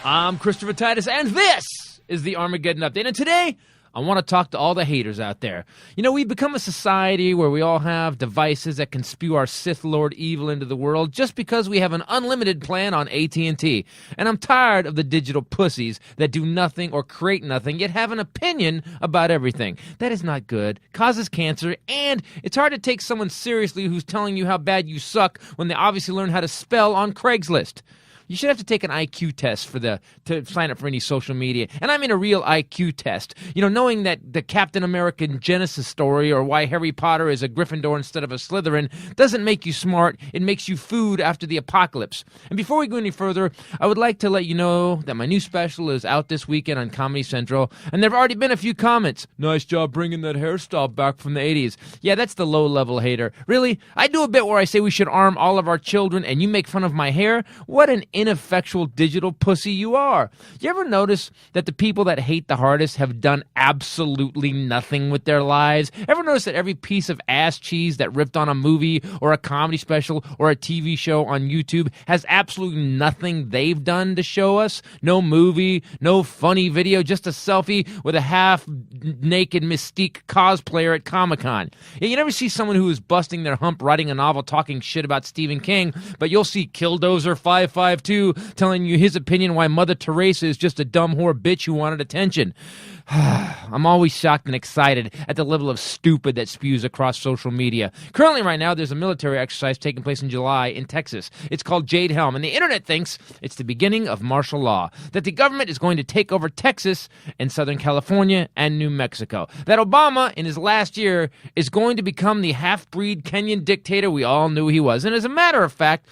I'm Christopher Titus, and this is the Armageddon Update. And today, I want to talk to all the haters out there. You know, we've become a society where we all have devices that can spew our Sith Lord evil into the world just because we have an unlimited plan on AT&T. And I'm tired of the digital pussies that do nothing or create nothing, yet have an opinion about everything. That is not good, causes cancer, and it's hard to take someone seriously who's telling you how bad you suck when they obviously learned how to spell on Craigslist. You should have to take an IQ test to sign up for any social media. And I mean a real IQ test. You know, knowing that the Captain America Genesis story or why Harry Potter is a Gryffindor instead of a Slytherin doesn't make you smart. It makes you food after the apocalypse. And before we go any further, I would like to let you know that my new special is out this weekend on Comedy Central. And there have already been a few comments. Nice job bringing that hairstyle back from the 80s. Yeah, that's the low-level hater. Really? I do a bit where I say we should arm all of our children and you make fun of my hair? What an ineffectual digital pussy you are. You ever notice that the people that hate the hardest have done absolutely nothing with their lives? Ever notice that every piece of ass cheese that ripped on a movie or a comedy special or a TV show on YouTube has absolutely nothing they've done to show us? No movie, no funny video, just a selfie with a half-naked Mystique cosplayer at Comic-Con. Yeah, you never see someone who is busting their hump writing a novel talking shit about Stephen King, but you'll see Killdozer 552 telling you his opinion why Mother Teresa is just a dumb whore bitch who wanted attention. I'm always shocked and excited at the level of stupid that spews across social media. Currently, right now, there's a military exercise taking place in July in Texas. It's called Jade Helm, and the internet thinks it's the beginning of martial law, that the government is going to take over Texas and Southern California and New Mexico, that Obama, in his last year, is going to become the half-breed Kenyan dictator we all knew he was. And as a matter of fact,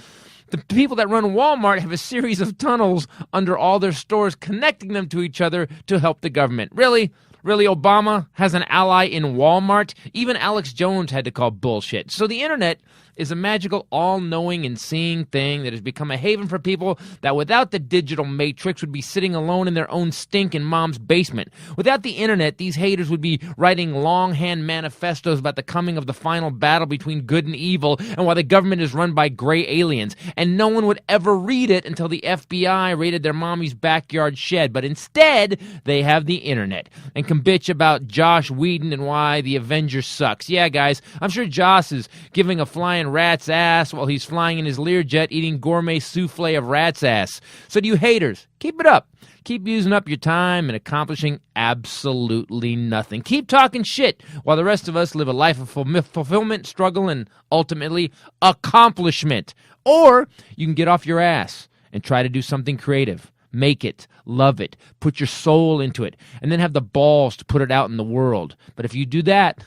the people that run Walmart have a series of tunnels under all their stores connecting them to each other to help the government. Really? Really, Obama has an ally in Walmart? Even Alex Jones had to call bullshit. So the internet is a magical, all-knowing and seeing thing that has become a haven for people that without the digital matrix would be sitting alone in their own stink in mom's basement. Without the internet, these haters would be writing longhand manifestos about the coming of the final battle between good and evil and why the government is run by gray aliens. And no one would ever read it until the FBI raided their mommy's backyard shed. But instead, they have the internet and can bitch about Josh Whedon and why the Avengers sucks. Yeah, guys, I'm sure Joss is giving a flying rat's ass while he's flying in his Learjet eating gourmet souffle of rat's ass. So to you haters, keep it up. Keep using up your time and accomplishing absolutely nothing. Keep talking shit while the rest of us live a life of fulfillment, struggle, and ultimately accomplishment. Or you can get off your ass and try to do something creative. Make it, love it, put your soul into it, and then have the balls to put it out in the world. But if you do that,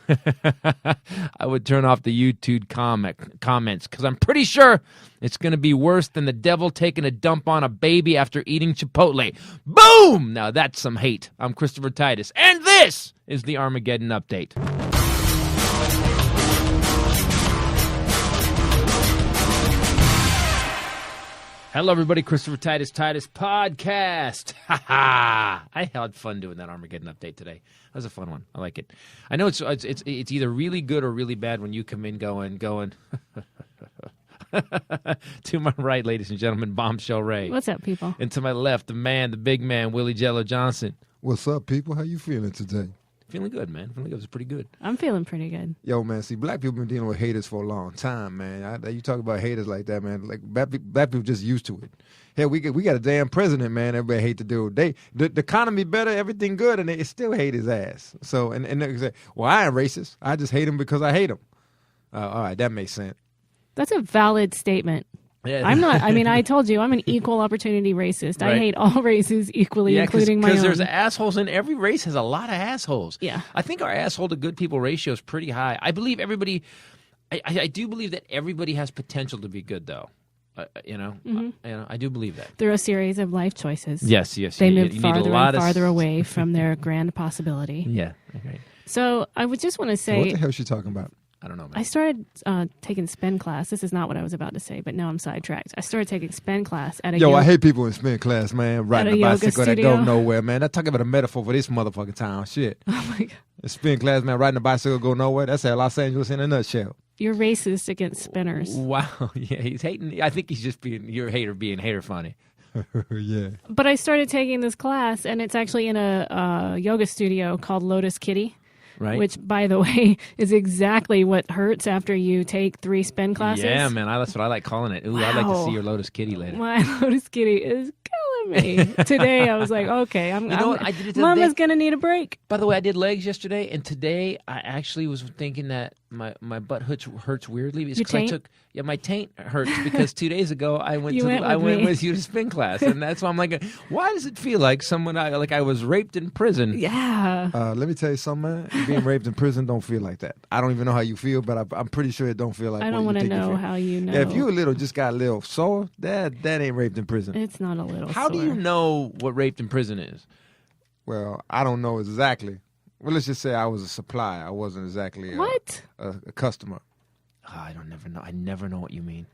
I would turn off the YouTube comments, because I'm pretty sure it's going to be worse than the devil taking a dump on a baby after eating Chipotle. Boom! Now that's some hate. I'm Christopher Titus, and this is the Armageddon Update. Hello, everybody. Christopher Titus Podcast. I had fun doing that Armageddon Update today. That was a fun one. I like it. I know it's either really good or really bad when you come in going. To my right, ladies and gentlemen, Bombshell Rae. What's up, people? And to my left, the big man, Willie Jello Johnson. What's up, people? How you feeling today? Feeling good, man. Feeling good. It's pretty good. I'm feeling pretty good. Yo, man, see, black people been dealing with haters for a long time, man. You talk about haters like that, man. Like black people just used to it. Hell, we got a damn president, man. Everybody hate to do. The economy better, everything good, and they still hate his ass. So and they say, well, I ain't racist. I just hate him because I hate him. All right, that makes sense. That's a valid statement. Yeah. I'm not. I mean, I told you I'm an equal opportunity racist. Right. I hate all races equally, including my own. Because there's assholes in every race. Has a lot of assholes. Yeah. I think our asshole to good people ratio is pretty high. I believe everybody. I do believe that everybody has potential to be good, though. I do believe that. Through a series of life choices. Yes. They move farther and farther away from their grand possibility. Yeah. Okay. So I would just want to say. What the hell is she talking about? I don't know, man. I started taking spin class. This is not what I was about to say, but now I'm sidetracked. I started taking spin class at a I hate people in spin class, man. Riding a bicycle that go nowhere, man. I'm talking about a metaphor for this motherfucking town. Shit. Oh, my God. A spin class, man, riding a bicycle go nowhere. That's how Los Angeles in a nutshell. You're racist against spinners. Wow. Yeah, he's hating. I think he's just you're a hater being hater funny. Yeah. But I started taking this class, and it's actually in a yoga studio called Lotus Kitty. Right. Which, by the way, is exactly what hurts after you take 3 spin classes. Yeah, man. That's what I like calling it. Ooh, Wow. I'd like to see your Lotus Kitty later. My Lotus Kitty is killing me. Today, I was like, okay, I did it Mama's going to need a break. By the way, I did legs yesterday, and today I actually was thinking that my butt hurts weirdly. Because my taint hurts because 2 days ago I went with you to spin class, and that's why I'm like, why does it feel like I was raped in prison? Yeah. Let me tell you something, man. Being raped in prison don't feel like that. I don't even know how you feel, but I'm pretty sure it don't feel like. I don't want to know how you know. Yeah, if you just got a little sore, that ain't raped in prison. It's not a little. How do you know what raped in prison is? Well, I don't know exactly. Well, let's just say I was a supplier. I wasn't exactly a customer. Oh, I never know. I never know what you mean.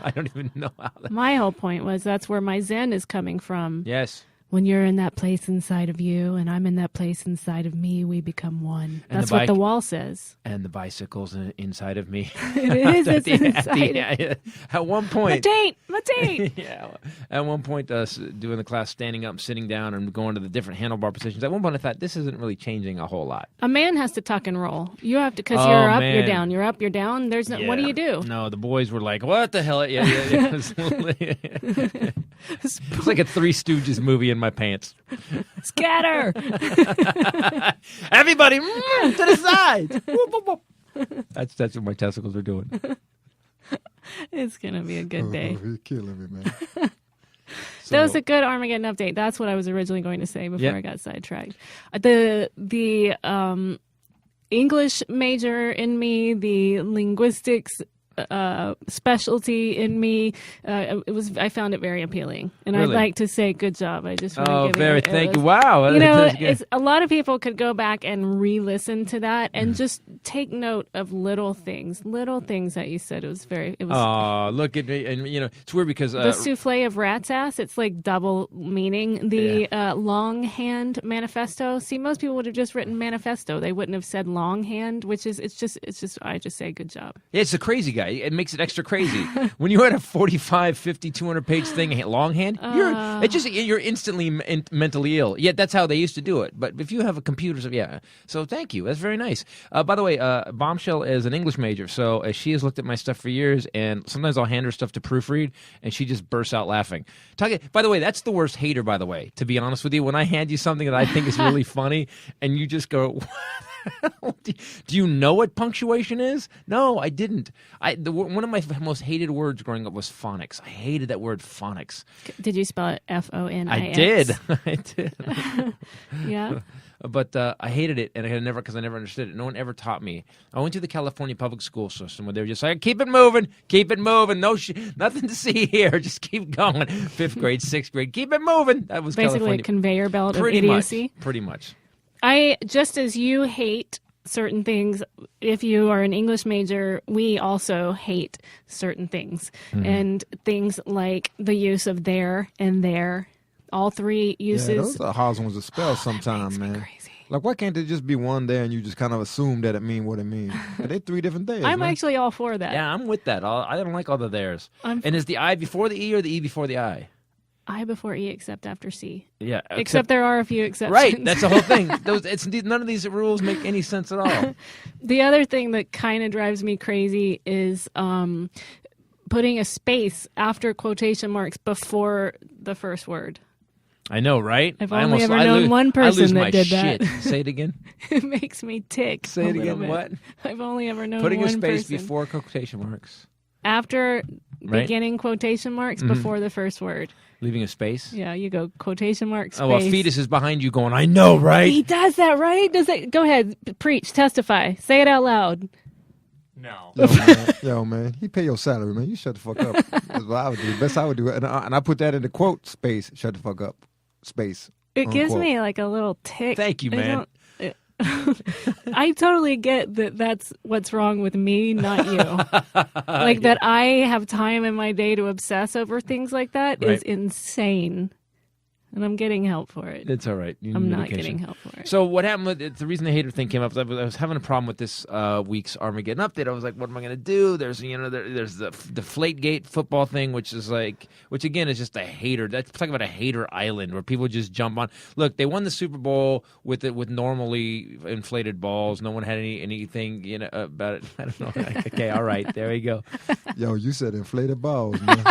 I don't even know how that. My whole point was that's where my Zen is coming from. Yes. When you're in that place inside of you and I'm in that place inside of me, we become one. And that's what the wall says. And the bicycle's inside of me. It is. It's inside. At one point. My taint. Yeah. At one point, doing the class, standing up, sitting down, and going to the different handlebar positions. At one point, I thought, this isn't really changing a whole lot. A man has to tuck and roll. You have to, because you're up, you're down. You're up, you're down. There's no, what do you do? No, the boys were like, what the hell? Yeah. It's like a Three Stooges movie in my pants. Scatter! Everybody, to the side! That's what my testicles are doing. It's going to be a good day. You're killing me, man. That was a good Armageddon update. That's what I was originally going to say before I got sidetracked. The English major in me, the linguistics specialty in me, I found it very appealing, and Really? I'd like to say good job. I just want to give thank you. Wow, a lot of people could go back and re-listen to that and just take note of little things that you said. Oh, look at me, and it's weird because the souffle of rat's ass. It's like double meaning. The longhand manifesto. See, most people would have just written manifesto. They wouldn't have said longhand, which is it's just. I just say good job. Yeah, it's a crazy guy. It makes it extra crazy. When you had a 45, 50, 200-page thing longhand, you're instantly mentally ill. Yeah, that's how they used to do it. But if you have a computer, so thank you. That's very nice. By the way, Bombshell is an English major, so she has looked at my stuff for years, and sometimes I'll hand her stuff to proofread, and she just bursts out laughing. By the way, that's the worst hater, by the way, to be honest with you. When I hand you something that I think is really funny, and you just go... Do you know what punctuation is? No, I didn't. One of my most hated words growing up was phonics. I hated that word, phonics. Did you spell it F-O-N-I-X? I did. Yeah. But I hated it, and I never understood it. No one ever taught me. I went to the California public school system where they were just like, keep it moving. No, nothing to see here. Just keep going. 5th grade, 6th grade, keep it moving. That was basically California. A conveyor belt of idiocy. Pretty much. Just as you hate certain things, if you are an English major, we also hate certain things. Mm-hmm. And things like the use of there and there. All 3 uses. Yeah, those are hard ones to spell sometimes, man. Crazy. Like, why can't there just be one there and you just kind of assume that it means what it means? They're 3 different things. I'm actually all for that. Yeah, I'm with that. I don't like all the theirs. And is the I before the E or the E before the I? I before E except after C. Yeah. Except there are a few exceptions. Right. That's the whole thing. None of these rules make any sense at all. The other thing that kind of drives me crazy is putting a space after quotation marks before the first word. I know, right? I've only ever known one person that did that. Say it again. It makes me tick. Say it again. What? I've only ever known putting one a space person. before quotation marks. After beginning quotation marks before the first word. Leaving a space? Yeah, you go quotation marks, space. Oh, well, fetus is behind you going, I know, right? He does that, right? Go ahead, preach, testify, say it out loud. No. Yo, man, he pay your salary, man. You shut the fuck up. That's what I would do. Best I would do. And I put that in the quote space, shut the fuck up, space. It gives me like a little tick. Thank you, man. I totally get that that's what's wrong with me, not you. That I have time in my day to obsess over things like that is insane. And I'm getting help for it. It's all right. You need I'm not medication. getting help for it. So what happened with it, the reason the hater thing came up is I was having a problem with this week's Armageddon update. I was like, what am I going to do? There's there's the Deflategate football thing, which again is just a hater. That's talking about a hater island where people just jump on. Look, they won the Super Bowl with normally inflated balls. No one had anything about it. I don't know. Okay, all right, there we go. Yo, you said inflated balls, man.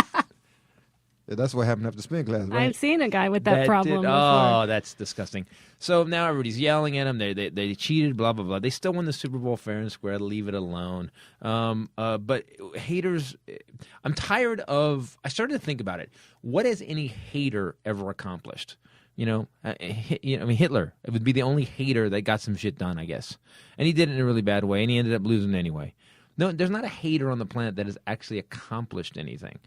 Yeah, that's what happened after spin class, right? I've seen a guy with that problem before. Oh, that's disgusting. So now everybody's yelling at them. They cheated, blah, blah, blah. They still won the Super Bowl fair and square. Leave it alone. But haters, I'm tired of, I started to think about it. What has any hater ever accomplished? Hitler, it would be the only hater that got some shit done, I guess. And he did it in a really bad way, and he ended up losing anyway. No, there's not a hater on the planet that has actually accomplished anything.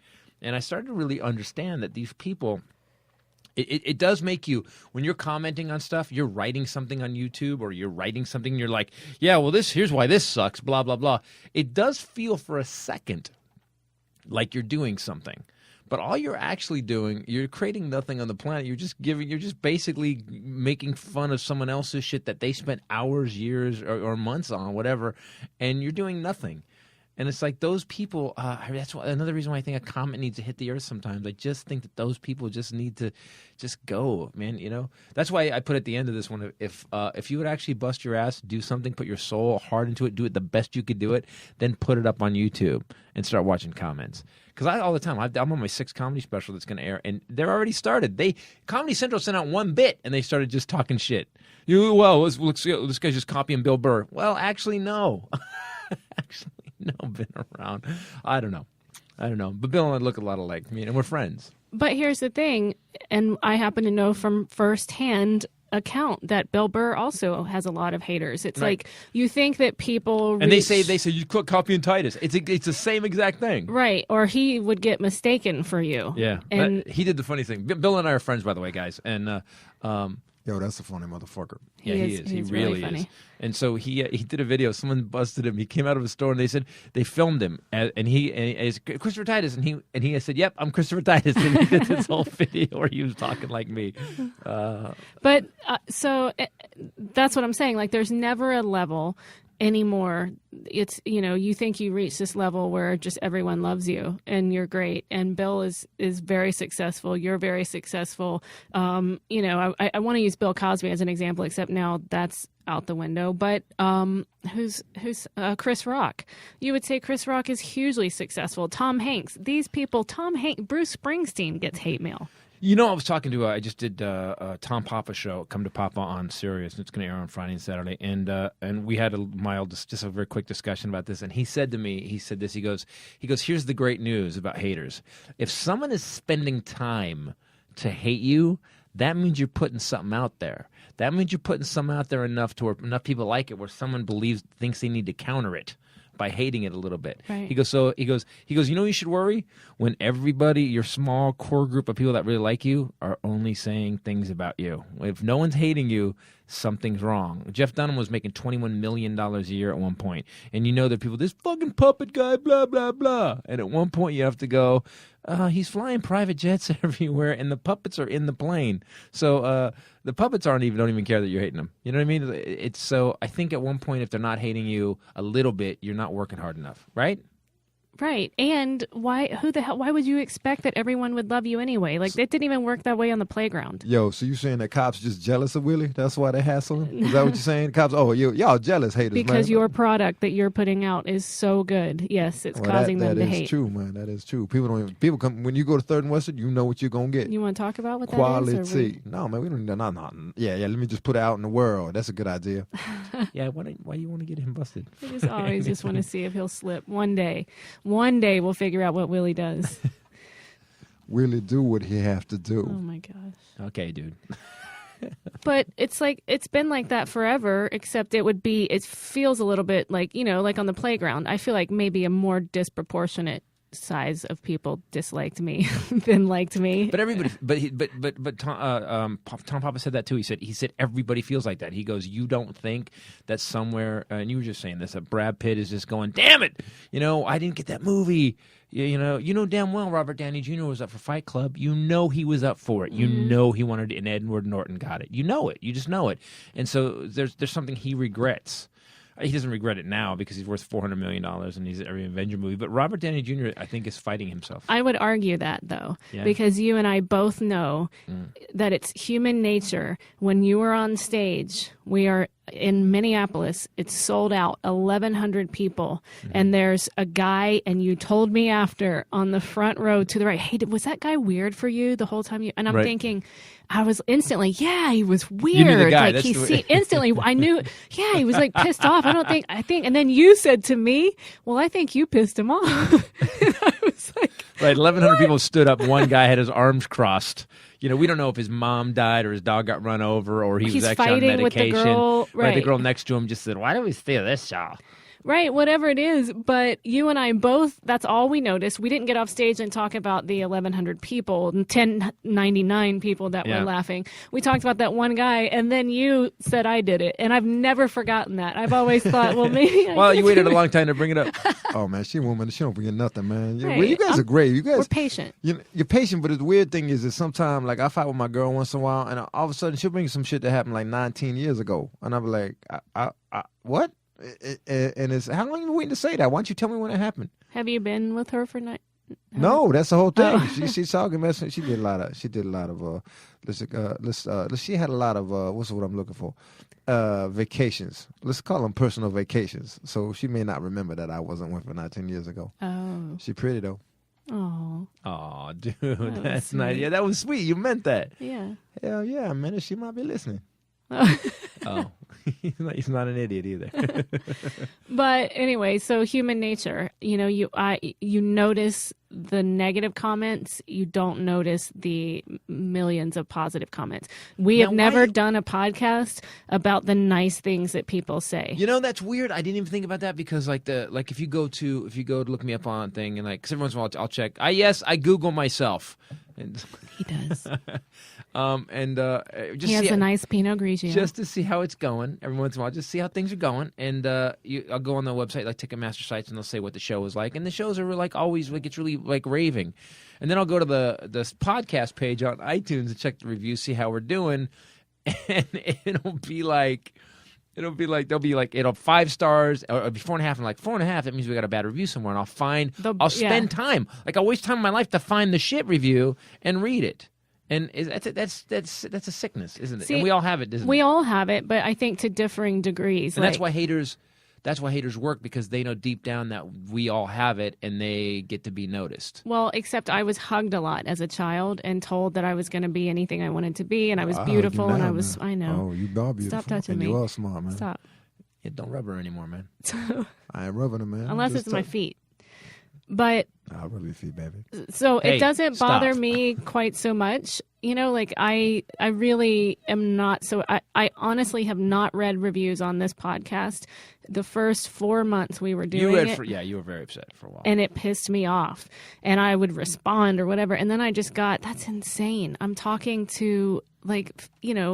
And I started to really understand that these people, it does make you, when you're commenting on stuff, you're writing something on YouTube or you're writing something, and you're like, yeah, well, here's why this sucks, blah, blah, blah. It does feel for a second like you're doing something. But all you're actually doing, you're creating nothing on the planet. You're just basically making fun of someone else's shit that they spent hours, years, or months on, whatever, and you're doing nothing. And it's like those people, that's another reason why I think a comet needs to hit the earth sometimes. I just think that those people just need to just go, man, That's why I put at the end of this one, if you would actually bust your ass, do something, put your soul hard into it, do it the best you could do it, then put it up on YouTube and start watching comments. Because all the time, I'm on my 6th comedy special that's going to air, and they're already started. Comedy Central sent out one bit, and they started just talking shit. This guy's just copying Bill Burr. Well, actually, no. Actually, no, been around. I don't know. But Bill and I look a lot alike. And we're friends. But here's the thing, and I happen to know from firsthand account that Bill Burr also has a lot of haters. It's right. Like you think that people and they say you quit copying Titus. It's the same exact thing, right? Or he would get mistaken for you. Yeah, and he did the funny thing. Bill and I are friends, by the way, guys, and yo, that's a funny motherfucker. Yeah, he is. He really is. And so he did a video. Someone busted him. He came out of a store and they filmed him, and he's Christopher Titus, and he said, "Yep, I'm Christopher Titus." And he did this whole video where he was talking like me. So that's what I'm saying. Like, there's never a level anymore. It's, you think you reach this level where just everyone loves you and you're great, and Bill is very successful, you're very successful. I want to use Bill Cosby as an example, except now that's out the window. But who's Chris Rock? You would say Chris Rock is hugely successful. Tom Hanks, these people, Bruce Springsteen gets hate mail. I was talking to I just did a Tom Papa show, Come to Papa on Sirius, and it's going to air on Friday and Saturday. And we had just a very quick discussion about this. And he said to me, he goes, here's the great news about haters. If someone is spending time to hate you, that means you're putting something out there. That means you're putting something out there enough to where enough people like it, where someone thinks they need to counter it by hating it a little bit. Right. He goes, you should worry when everybody, your small core group of people that really like you are only saying things about you. If no one's hating you, something's wrong. Jeff Dunham was making $21 million a year at one point. And that people, this fucking puppet guy, blah, blah, blah. And at one point you have to go, he's flying private jets everywhere and the puppets are in the plane. So the puppets don't even care that you're hating them. You know what I mean? It's so I think at one point if they're not hating you a little bit, you're not working hard enough, right? Right. And why would you expect that everyone would love you anyway? Like, it didn't even work that way on the playground. Yo, so you saying that cops just jealous of Willie? That's why they hassle him? Is that what you're saying? Cops, y'all jealous haters, because man. Your product that you're putting out is so good. Yes, it's causing them to hate. That is true, man. That is true. People come, when you go to 3rd and Western, you know what you're going to get. You want to talk about what Quality. that is? No, man, we don't need that. Yeah, let me just put it out in the world. That's a good idea. Yeah, why you want to get him busted? I just always just want to see if he'll slip. One day we'll figure out what Willie does. Willie do what he have to do. Oh my gosh. Okay, dude. But it's like, it's been like that forever, except it feels a little bit like, like on the playground. I feel like maybe a more disproportionate size of people disliked me than liked me. But everybody, but Tom Papa said that too. He said everybody feels like that. He goes, you don't think that somewhere, and you were just saying this, that Brad Pitt is just going, damn it, I didn't get that movie. You know damn well Robert Downey Jr. was up for Fight Club. You know he was up for it. You know he wanted it, and Edward Norton got it. You know it. You just know it. And so there's something he regrets. He doesn't regret it now because he's worth $400 million and he's every Avenger movie. But Robert Downey Jr., I think, is fighting himself. I would argue that, though, because you and I both know that it's human nature. When you are on stage, we are in Minneapolis, it's sold out, 1,100 people. And there's a guy, and you told me after, on the front row to the right, hey, was that guy weird for you the whole time? And I'm thinking, I was instantly, he was weird. You knew the guy. Like instantly, I knew, he was like pissed off. I think, and then you said to me, well, I think you pissed him off. And I was like, right, 1,100 people stood up. One guy had his arms crossed. We don't know if his mom died or his dog got run over or he was actually on medication. With the girl, right, the girl next to him just said, "Why do we steal this show?" Right, whatever it is. But you and I both, that's all we noticed. We didn't get off stage and talk about the 1,100 people and 1099 people that were laughing. We talked about that one guy, and then you said I did it. And I've never forgotten that. I've always thought, well, maybe Well, you waited a long time to bring it up. Oh, man, she don't forget nothing, man. Right. Well, you guys are great. You guys, we're patient. You're patient, but the weird thing is that sometimes, like, I fight with my girl once in a while, and all of a sudden she'll bring some shit that happened like 19 years ago. And I'll be like, what? And it's, how long have you been waiting to say that? Why don't you tell me when it happened? Have you been with her for night? No, that's the whole thing. Oh. She's talking mess. She did a lot of she had a lot of what's the word I'm looking for? Vacations. Let's call them personal vacations. So she may not remember that I wasn't with her 19 years ago. Oh. She pretty though. Oh, dude, that's nice. Yeah, that was sweet. You meant that. Yeah. Hell yeah, man. She might be listening. Oh, he's not an idiot either. But anyway, so human nature, you notice the negative comments. You don't notice the millions of positive comments. We have never done a podcast about the nice things that people say. That's weird. I didn't even think about that because if you go to look me up on a thing and cause every once in a while I'll check. I Google myself. He does. Just he has a nice Pinot Grigio. Just to see how it's going every once in a while, just see how things are going. And I'll go on the website, like Ticketmaster sites, and they'll say what the show is like. And the shows are always it's really raving. And then I'll go to the podcast page on iTunes and check the reviews, see how we're doing. And it'll be 5 stars, or it'll be 4.5, and 4.5, that means we got a bad review somewhere. And I'll spend time, I'll waste time in my life to find the shit review and read it. And that's a sickness, isn't it? See, and we all have it, isn't it? We all have it, but I think to differing degrees. And that's why haters work, because they know deep down that we all have it, and they get to be noticed. Well, except I was hugged a lot as a child and told that I was going to be anything I wanted to be, and I was beautiful, and I know. Oh, you are beautiful. Stop touching and me. You are smart, man. Stop. Yeah, don't rub her anymore, man. I ain't rubbing her, man. Unless it's my feet. But I'll rub your feet, baby. So Hey, it doesn't bother stop. me quite so much. I really am not so. I honestly have not read reviews on this podcast. The first 4 months we were doing it. You were very upset for a while. And it pissed me off. And I would respond or whatever. And then I just got, that's insane. I'm talking to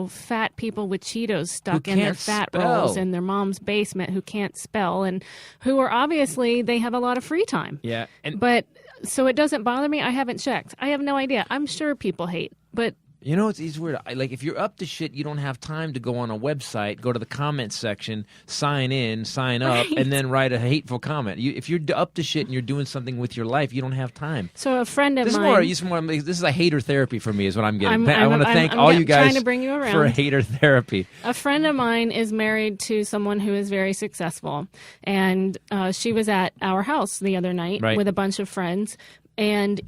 fat people with Cheetos stuck in their fat rolls in their mom's basement who can't spell and who are obviously, they have a lot of free time. Yeah. But so it doesn't bother me. I haven't checked. I have no idea. I'm sure people hate, but it's weird. If you're up to shit, you don't have time to go on a website, go to the comments section, sign in, sign up, and then write a hateful comment. If you're up to shit and you're doing something with your life, you don't have time. So a friend of mine... This is a hater therapy for me is what I'm getting. I want to thank all you guys trying to bring you around. for hater therapy. A friend of mine is married to someone who is very successful, and she was at our house the other night with a bunch of friends. And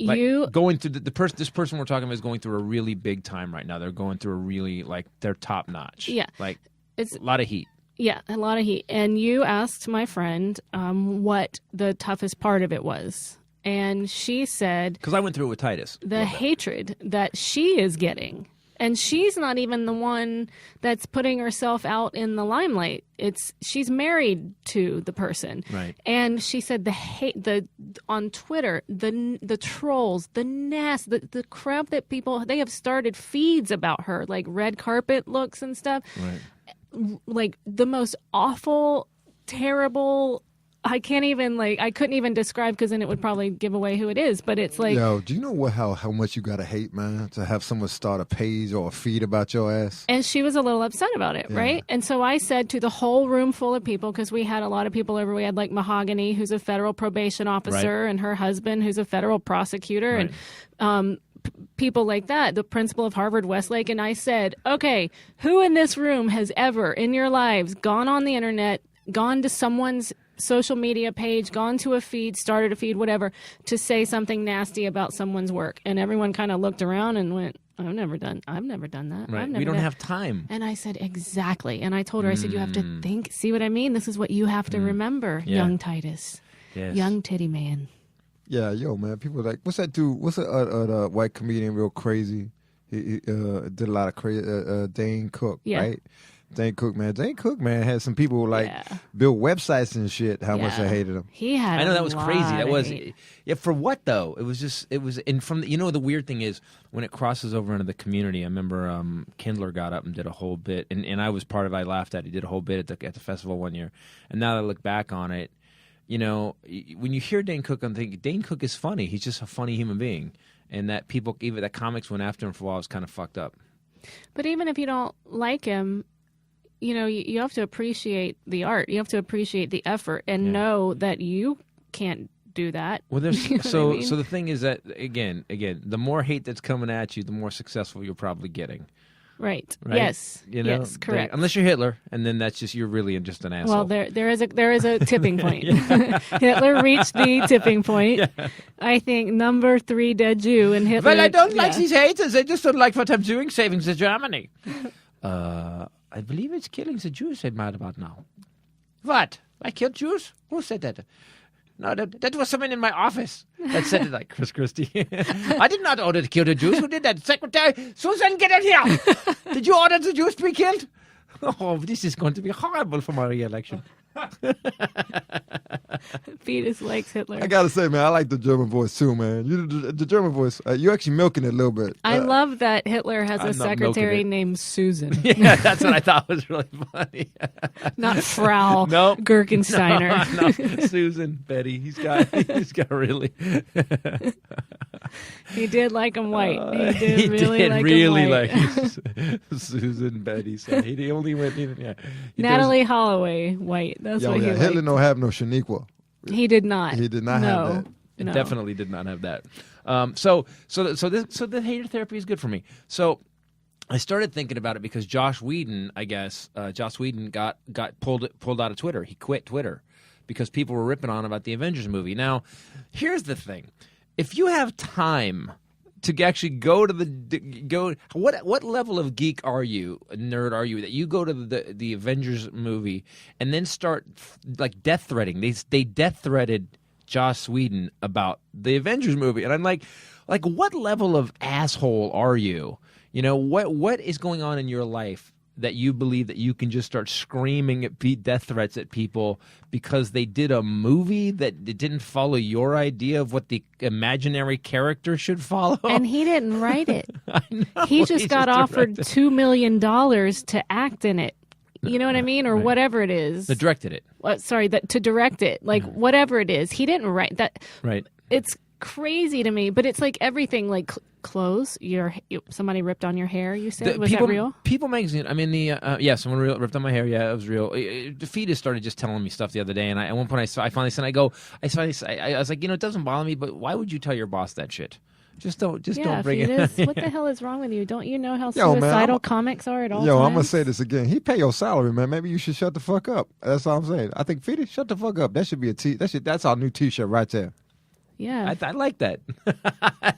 going through this person we're talking about is going through a really big time right now. They're going through a really they're top notch. Yeah, it's a lot of heat. Yeah, a lot of heat. And you asked my friend what the toughest part of it was, and she said because I went through it with Titus. The hatred that she is getting And she's not even the one that's putting herself out in the limelight. She's married to the person. Right. And she said on Twitter, the trolls, the crap that people, they have started feeds about her, like red carpet looks and stuff. Right. Like the most awful, terrible, I couldn't even describe, because then it would probably give away who it is. But it's like, yo, do you know how much you gotta hate, man, to have someone start a page or a feed about your ass? and she was a little upset about it, right? And so I said to the whole room full of people, because we had a lot of people over. We had like Mahogany, who's a federal probation officer, and her husband, who's a federal prosecutor, and people like that, the principal of Harvard Westlake. And I said, okay, who in this room has ever in your lives gone on the internet, gone to someone's social media page, gone to a feed, started a feed, whatever, to say something nasty about someone's work? And everyone kind of looked around and went, I've never done that. Right. We don't have time. And I said, exactly. And I told her, I said, you have to think, see what I mean? This is what you have to remember, young Titus. Yes. Young titty man. Yeah, yo, man. People like, what's that dude? What's that white comedian, real crazy? He did a lot of crazy. Dane Cook, right? Dane Cook, man, had some people like build websites and shit. How much I hated him. He had. I know that was crazy. That was hate. for what though? It was. And from the weird thing is when it crosses over into the community. I remember Kindler got up and did a whole bit, and I was part of it. I laughed at it. He did a whole bit at the festival one year, and now that I look back on it, you know, when you hear Dane Cook, I'm thinking Dane Cook is funny. He's just a funny human being, and that people, even that comics went after him for a while, was kind of fucked up. But even if you don't like him, you know, you have to appreciate the art. You have to appreciate the effort and know that you can't do that. Well, there's You know so what I mean? so the thing is that again, the more hate that's coming at you, the more successful you're probably getting. Right. Right? Yes. You know, yes. Correct. Unless you're Hitler, and then that's just you're really just an asshole. Well, there is a tipping point. Hitler reached the tipping point. I think number 3 dead Jew, and Hitler. Well, I don't like these haters. I just don't like what I'm doing, saving the Germany. I believe it's killing the Jews I'm mad about now. What? I killed Jews? Who said that? No, that was someone in my office that said it, like Chris Christie. I did not order to kill the Jews. Who did that? Secretary Susan, get in here! Did you order the Jews to be killed? Oh, this is going to be horrible for my re-election. Fetus likes Hitler. I gotta say, man, I like the German voice too, man. The German voice, you're actually milking it a little bit. I love that Hitler has I'm a not milking secretary it. named Susan. Yeah, that's what I thought was really funny. Not Frau Nope. Gherkensteiner. No, Susan, Betty. He's got really. He did like him white. He He did really did like really him white. like Susan, Betty. So he only went in. Yeah. Natalie Holloway white. That's what he Hitler liked. don't have no Shaniqua. He did not. He did not have that. It No. definitely did not have that. So the hater therapy is good for me. So I started thinking about it because Joss Whedon, I guess, got pulled out of Twitter. He quit Twitter because people were ripping on him about the Avengers movie. Now, here's the thing: if you have time to actually go to what level of geek are you, nerd are you, that you go to the Avengers movie and then start like death threading? They death threaded Joss Whedon about the Avengers movie, and I'm like what level of asshole are you? You know, what is going on in your life that you believe that you can just start screaming at death threats at people because they did a movie that it didn't follow your idea of what the imaginary character should follow? And he didn't write it. I know, He just got offered directed. $2 million to act in it. You know what I mean? Or whatever it is. They directed it. To direct it. Like, whatever it is. He didn't write that. Right. It's crazy to me, but it's like everything, like clothes. Somebody ripped on your hair, you said? Was that real? People magazine. I mean, someone ripped on my hair. Yeah, it was real. The fetus started just telling me stuff the other day, and at one point I finally said, I was like, it doesn't bother me, but why would you tell your boss that shit? Just don't bring fetus, it. what the hell is wrong with you? Don't you know how Yo, man, suicidal comics are at all times? I'm gonna say this again. He pay your salary, man. Maybe you should shut the fuck up. That's all I'm saying. I think Fetus, shut the fuck up. That should be that's our new T-shirt right there. Yeah. I like that.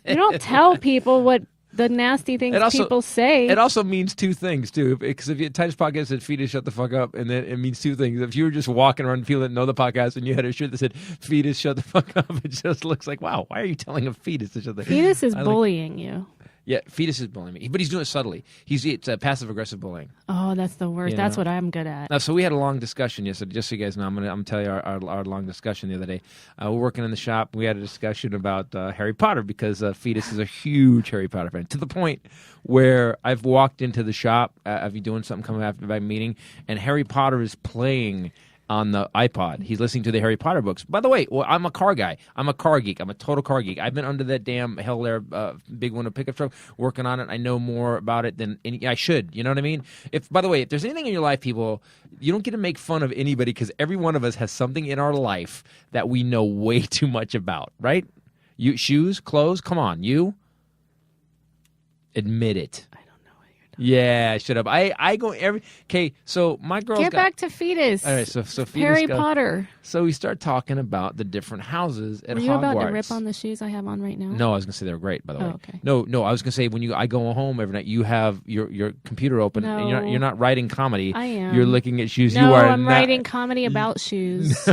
You don't tell people what the nasty things people say. It also means two things too, because if you Titus Podcast said "Fetus, shut the fuck up," and then it means two things. If you were just walking around people that know the podcast and you had a shirt that said "Fetus, shut the fuck up," it just looks like, wow, why are you telling a fetus to shut the? Fetus is bullying you. Yeah, Fetus is bullying me, but he's doing it subtly. It's passive aggressive bullying. Oh, that's the worst. You That's know? what I'm good at. Now, so we had a long discussion yesterday. Just so you guys know, I'm gonna tell you our long discussion the other day. We're working in the shop. We had a discussion about Harry Potter because Fetus is a huge Harry Potter fan, to the point where I've walked into the shop. I've been doing something coming after my meeting, and Harry Potter is playing on the iPod. He's listening to the Harry Potter books. By the way, I'm a car guy. I'm a car geek. I'm a total car geek. I've been under that damn Hell Air big one, a pickup truck, working on it. I know more about it than I should. You know what I mean? By the way, if there's anything in your life, people, you don't get to make fun of anybody because every one of us has something in our life that we know way too much about, right? Shoes, clothes, come on, you admit it. Yeah, shut up. I go okay, so my girl Get back to Fetus. All right, so Fetus Harry Potter. So we start talking about the different houses at Hogwarts. Were you about to rip on the shoes I have on right now? No, I was gonna say they were great, by the way. Okay. No, I was gonna say I go home every night, you have your computer open and you're not writing comedy. I am. You're looking at shoes. No, you are I'm not writing comedy about shoes.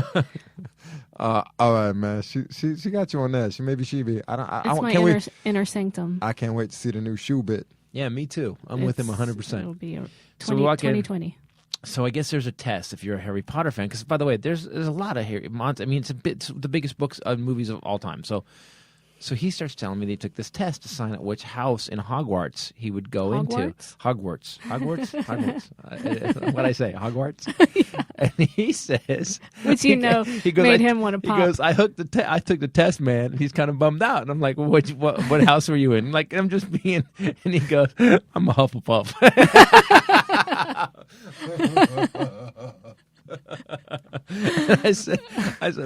All right, man. She got you on that. Maybe she be. It's my can't wait. inner sanctum. I can't wait to see the new shoe bit. Yeah, me too. I'm with him 100%. It'll be So we walk in. 2020. So I guess there's a test if you're a Harry Potter fan, because by the way, there's a lot of Harry. I mean, it's the biggest books movies of all time. So he starts telling me they took this test to sign up which house in Hogwarts he would go into. Hogwarts. What'd I say? Hogwarts. Yeah. And he says, which he goes, made him want to pop. He goes, I took the test, man. And he's kind of bummed out, and I'm like, well, what house were you in? Like, I'm just being. And he goes, I'm a Hufflepuff. I said,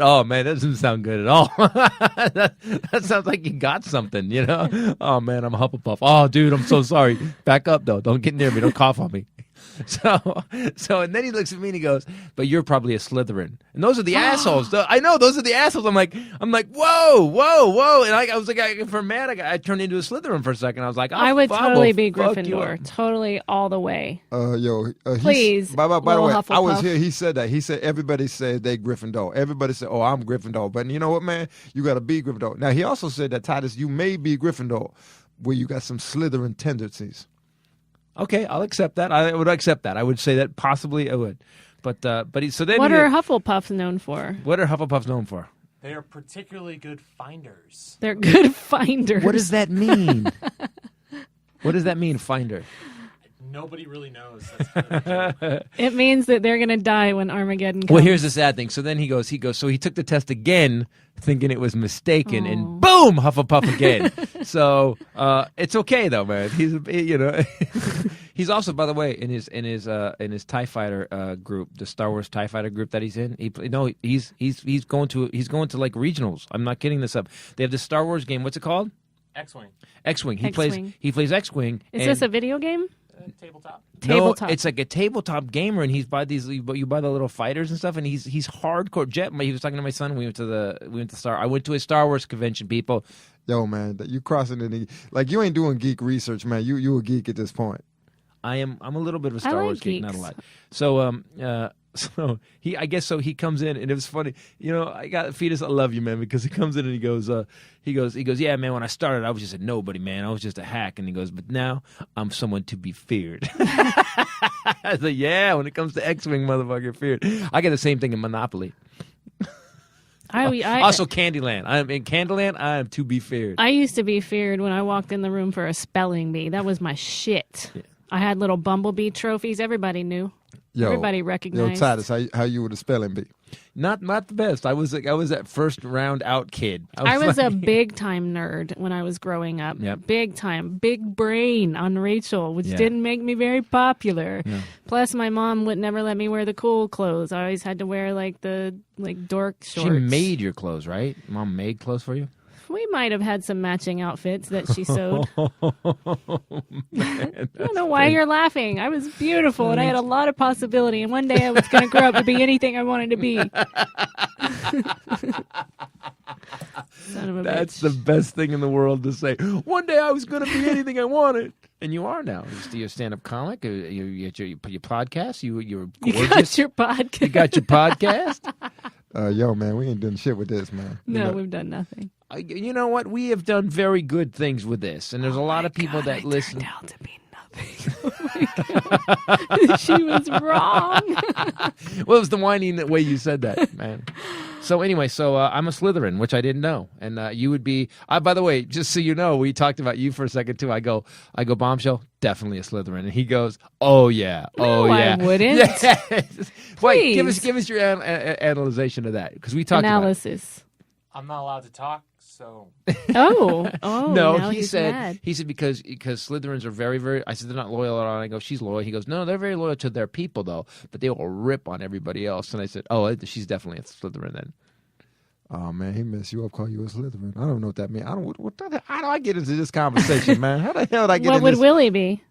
oh man, that doesn't sound good at all. that sounds like you got something, you know? Oh man, I'm a Hufflepuff. Oh dude, I'm so sorry. Back up though. Don't get near me. Don't cough on me. So, and then he looks at me and he goes, but you're probably a Slytherin. And those are the assholes. I know, those are the assholes. I'm like, whoa. And I was like, for mad, I turned into a Slytherin for a second. I was like, I would totally be Gryffindor. Totally all the way. Please. By the way, Hufflepuff. I was here. He said that. He said everybody said they Gryffindor. Everybody said, oh, I'm Gryffindor. But you know what, man? You got to be Gryffindor. Now, he also said that, Titus, you may be Gryffindor, where you got some Slytherin tendencies. Okay, I'll accept that. I would accept that. I would say that possibly I would. But so then what are Hufflepuffs known for? What are Hufflepuffs known for? They are particularly good finders. They're good finders. What does that mean? What does that mean, finder? Nobody really knows. That's kind of the joke. It means that they're going to die when Armageddon comes. Well, here's the sad thing. So then he goes, so he took the test again, thinking it was mistaken, and boom, Hufflepuff again. So it's okay though, man. He's he's also, by the way, in his TIE Fighter group, the Star Wars TIE Fighter group that he's in. He's going to like regionals. I'm not kidding this up. They have this Star Wars game. What's it called? X-Wing. X-Wing. He plays X-Wing. Is this a video game? Tabletop. No, it's like a tabletop gamer, and he's buy these. You buy the little fighters and stuff, and he's hardcore. He was talking to my son. We went to I went to a Star Wars convention. People, yo, man, you crossing the like you ain't doing geek research, man. You a geek at this point. I'm a little bit of a Star Wars geek, not a lot. So he comes in, and it was funny. You know, I got Fetus. I love you, man, because he comes in and he goes, yeah, man. When I started, I was just a nobody, man. I was just a hack, and he goes, but now I'm someone to be feared. I was like, yeah. When it comes to X-Wing, motherfucker, feared. I get the same thing in Monopoly. Also, Candyland. In Candyland, I am to be feared. I used to be feared when I walked in the room for a spelling bee. That was my shit. Yeah. I had little bumblebee trophies. Everybody knew. Everybody recognized. Yo, Titus, how you with a spelling bee? Not the best. I was that first round out kid. I was a big time nerd when I was growing up. Yep. Big time, big brain on Rachel, which didn't make me very popular. Yeah. Plus, my mom would never let me wear the cool clothes. I always had to wear the dork shorts. She made your clothes, right? Mom made clothes for you? We might have had some matching outfits that she sewed. Man, I don't know why you're laughing. I was beautiful and I had a lot of possibility. And one day I was going to grow up to be anything I wanted to be. Son of a That's bitch. the best thing in the world to say. One day I was going to be anything I wanted. And you are now. You're a stand-up comic. You get your podcast. You're gorgeous. You got your podcast. You got your podcast. Yo, man, we ain't doing shit with this, man. No, we've done nothing. You know what? We have done very good things with this, and there's a lot of people that listen. Turned out to be nothing. Oh my God. She was wrong. Well, it was the whining way you said that, man. So anyway, I'm a Slytherin, which I didn't know, and you would be. By the way, just so you know, we talked about you for a second too. I go, Bombshell, definitely a Slytherin, and he goes, oh yeah, No, yeah, I wouldn't. Yes. Wait, give Please. us your analyzation of that, because we talked Analysis. I'm not allowed to talk, so Oh, about it. No, now he he's said mad. because Slytherins are very, very. I said they're not loyal at all. And I go, she's loyal. He goes, no, they're very loyal to their people though, but they will rip on everybody else. And I said, oh, she's definitely a Slytherin then. Oh man, he messed you up. Call you a Slytherin. I don't know what that means. How do I get into this conversation, man? How the hell did I get What in would this? Willie be?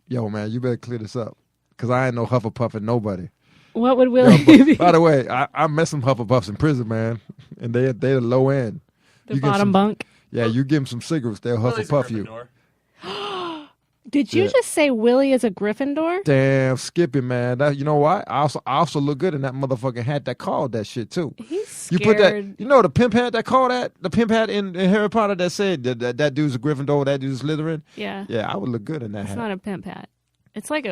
Yo, man, you better clear this up, cause I ain't no Hufflepuff and nobody. What would Yo, Willie but, be? by the way, I met some Hufflepuffs in prison, man, and they the low end. The you get bottom some- bunk. Yeah, you give them some cigarettes, they'll Willie's a Hufflepuff you. Gryffindor. Did you Yeah. just say Willie is a Gryffindor? Damn, Skippy, man. That, you know why? I also look good in that motherfucking hat that called that shit too. He's You scared. put that, you know, the pimp hat that called that, the pimp hat in Harry Potter that said that dude's a Gryffindor, that dude's a Slytherin. Yeah. Yeah, I would look good in that It's hat. not a pimp hat. It's like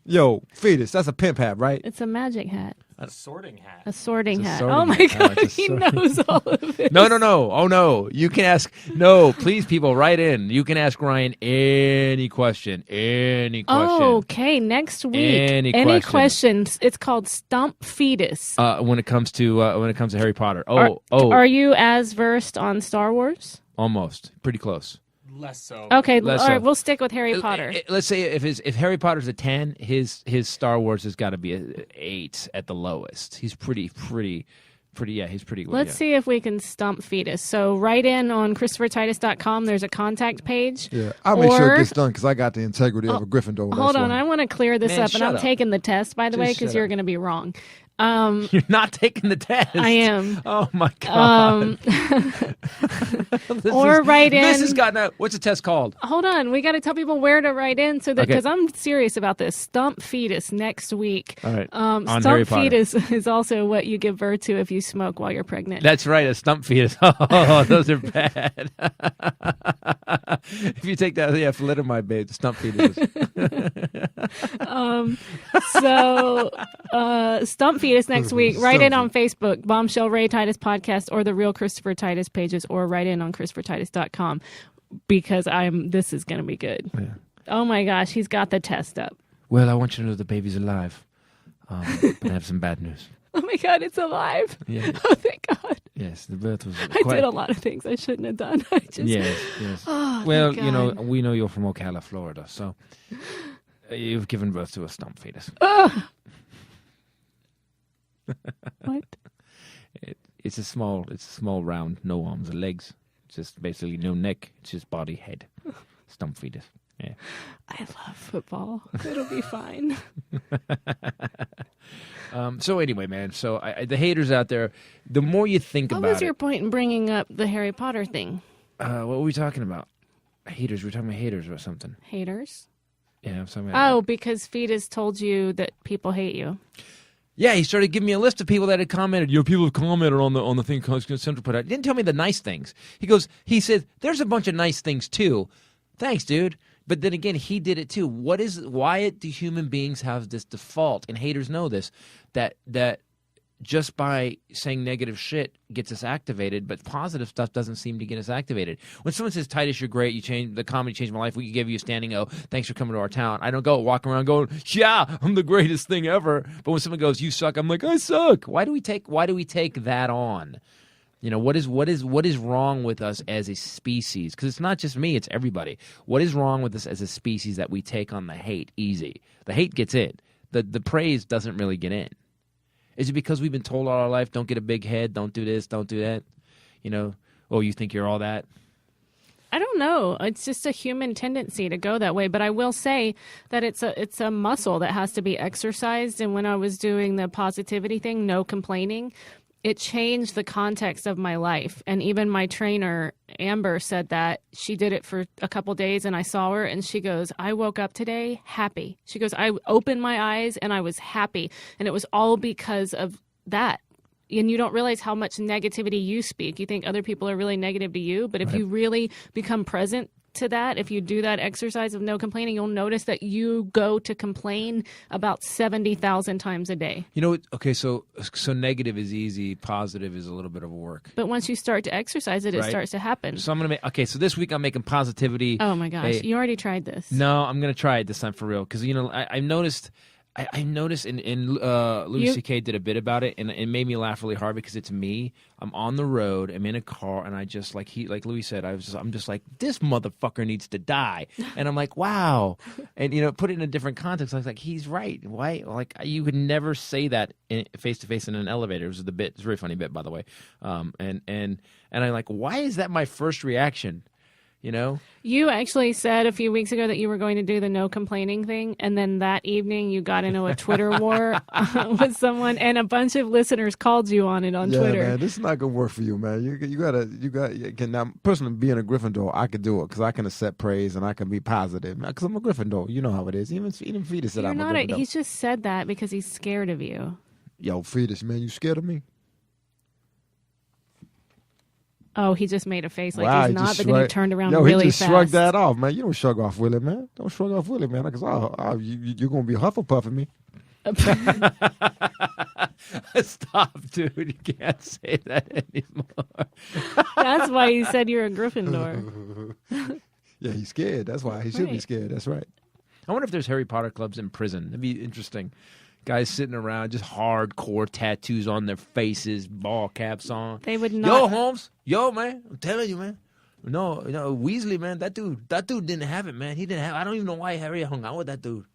Yo, fetus, that's a pimp hat, right? it's a magic hat. A sorting hat. A sorting It's a hat. sorting Oh my hat. Oh, God, it's a he sorting- knows all of it. No. Oh no. You can ask. No, please, people, write in. You can ask Ryan any question. Any question. Oh, okay, next week. Any questions? It's called Stump Fetus. When it comes to Harry Potter. Oh. Are you as versed on Star Wars? Almost. Pretty close. Less so. Okay, Less all so. right, we'll stick with Harry Potter. Let's say if Harry Potter's a 10, his Star Wars has got to be a 8 at the lowest. He's pretty. Yeah, he's pretty. Let's yeah. see if we can stump Fetus. So write in on ChristopherTitus.com. There's a contact page. Yeah, I'll make sure Or- it gets done because I got the integrity of a Gryffindor. Hold that's on, why. I want to clear this Man, up, and shut I'm up. taking the test, by the way, Just because shut you're up. going to be wrong. You're not taking the test. I am. Oh my God. Or write This in- has gotten out. What's the test called? Hold on, we got to tell people where to write in so that Okay. because I'm serious about this. Stump Fetus next week. All right. On Harry Stump Potter. Fetus is also what you give birth to if you smoke while you're pregnant. That's right, a stump fetus. Oh, those are bad. If you take that, yeah, thalidomide, babe, the stump fetus. Stump Fetus next week. Write in on Facebook, Bombshell Rae Titus Podcast, or the Real Christopher Titus pages, or write in on ChristopherTitus.com because this is going to be good. Yeah. Oh my gosh, he's got the test up. Well, I want you to know the baby's alive. But I have some bad news. Oh my God, it's alive. Yeah. Oh, thank God. Yes, the birth was I did a lot of things I shouldn't have done. I just, Yes. Oh, Well, thank you know, God. we know you're from Ocala, Florida, so you've given birth to a stump fetus. What? It's a small round, no arms or legs. Just basically no neck. It's just body, head, stump fetus. Yeah. I love football. It'll be fine. So anyway, man. So the haters out there, the more you think What about was your point in bringing up the Harry Potter thing? what were we talking about? Haters. We're talking about haters or something. Haters? Yeah, something. Oh, because Fetus told you that people hate you. Yeah, he started giving me a list of people that had commented. You know, people have commented on the thing Central put out. He didn't tell me the nice things. He said, there's a bunch of nice things too. Thanks, dude. But then again, he did it too. Why do human beings have this default? And haters know this, that just by saying negative shit gets us activated, but positive stuff doesn't seem to get us activated. When someone says, Titus, you're great, the comedy changed my life, we give you a standing O, thanks for coming to our town. I don't go walking around going, yeah, I'm the greatest thing ever. But when someone goes, you suck, I'm like, I suck. Why do we take that on? You know, what is wrong with us as a species? Because it's not just me, it's everybody. What is wrong with us as a species that we take on the hate easy? The hate gets in. The praise doesn't really get in. Is it because we've been told all our life, don't get a big head, don't do this, don't do that? You know, oh, you think you're all that? I don't know. It's just a human tendency to go that way. But I will say that it's a muscle that has to be exercised. And when I was doing the positivity thing, no complaining, it changed the context of my life. And even my trainer, Amber, said that she did it for a couple days and I saw her and she goes, I woke up today happy. She goes, I opened my eyes and I was happy. And it was all because of that. and you don't realize how much negativity you speak. You think other people are really negative to you, but if you really become present to that, if you do that exercise of no complaining, you'll notice that you go to complain about 70,000 times a day. You know, okay, so negative is easy, positive is a little bit of work. But once you start to exercise it, it Right. starts to happen. So I'm going to make, okay, so this week I'm making positivity. Oh my gosh, Hey, you already tried this. no, I'm going to try it this time for real. Because, you know, I noticed, and Louis C.K. did a bit about it, and it made me laugh really hard because it's me. I'm on the road, I'm in a car, and I just, like Louis said, I'm just like, this motherfucker needs to die. And I'm like, wow. And, you know, put it in a different context. I was like, he's right. Why? Like, you could never say that face-to-face in an elevator. It was the bit. It's a very funny bit, by the way. And I'm like, why is that my first reaction? You know? You actually said a few weeks ago that you were going to do the no complaining thing, and then that evening you got into a Twitter war with someone, and a bunch of listeners called you on it on Twitter. Man, this is not gonna work for you, man. You got. Now, personally, being a Gryffindor, I could do it because I can accept praise and I can be positive. Because I'm a Gryffindor, you know how it is. Even Fetus said You're I'm not a Gryffindor. he's just said that because he's scared of you. Yo, Fetus, man, you scared of me? Oh, he just made a face like Wow, he's he not, just but then he shrugged- turned around Yo, really he just fast. shrugged that off, man. You don't shrug off Willie, man. Don't shrug off Willie, man. Because you're gonna be Hufflepuffing me. Stop, dude. You can't say that anymore. That's why he said you're a Gryffindor. Yeah, he's scared. That's why he should be Right. scared. That's right. I wonder if there's Harry Potter clubs in prison. That'd be interesting. Guys sitting around, just hardcore tattoos on their faces, ball caps on. They would Yo, not. Holmes. Yo, man. I'm telling you, man. No, Weasley, man. That dude didn't have it, man. He didn't have. I don't even know why Harry hung out with that dude.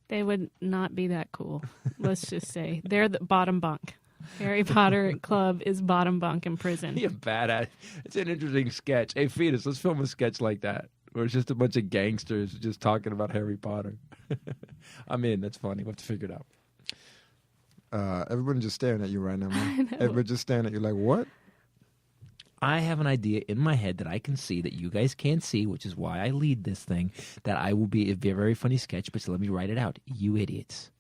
They would not be that cool. Let's just say they're the bottom bunk. Harry Potter Club is bottom bunk in prison. You're bad at it. It's an interesting sketch. Hey, Fetus, let's film a sketch like that, where it's just a bunch of gangsters just talking about Harry Potter. I'm in. That's funny. We'll have to figure it out. Everybody just staring at you right now, man. Everybody just staring at you like, what? I have an idea in my head that I can see that you guys can't see, which is why I lead this thing, that it'd be a very funny sketch, but let me write it out. You idiots.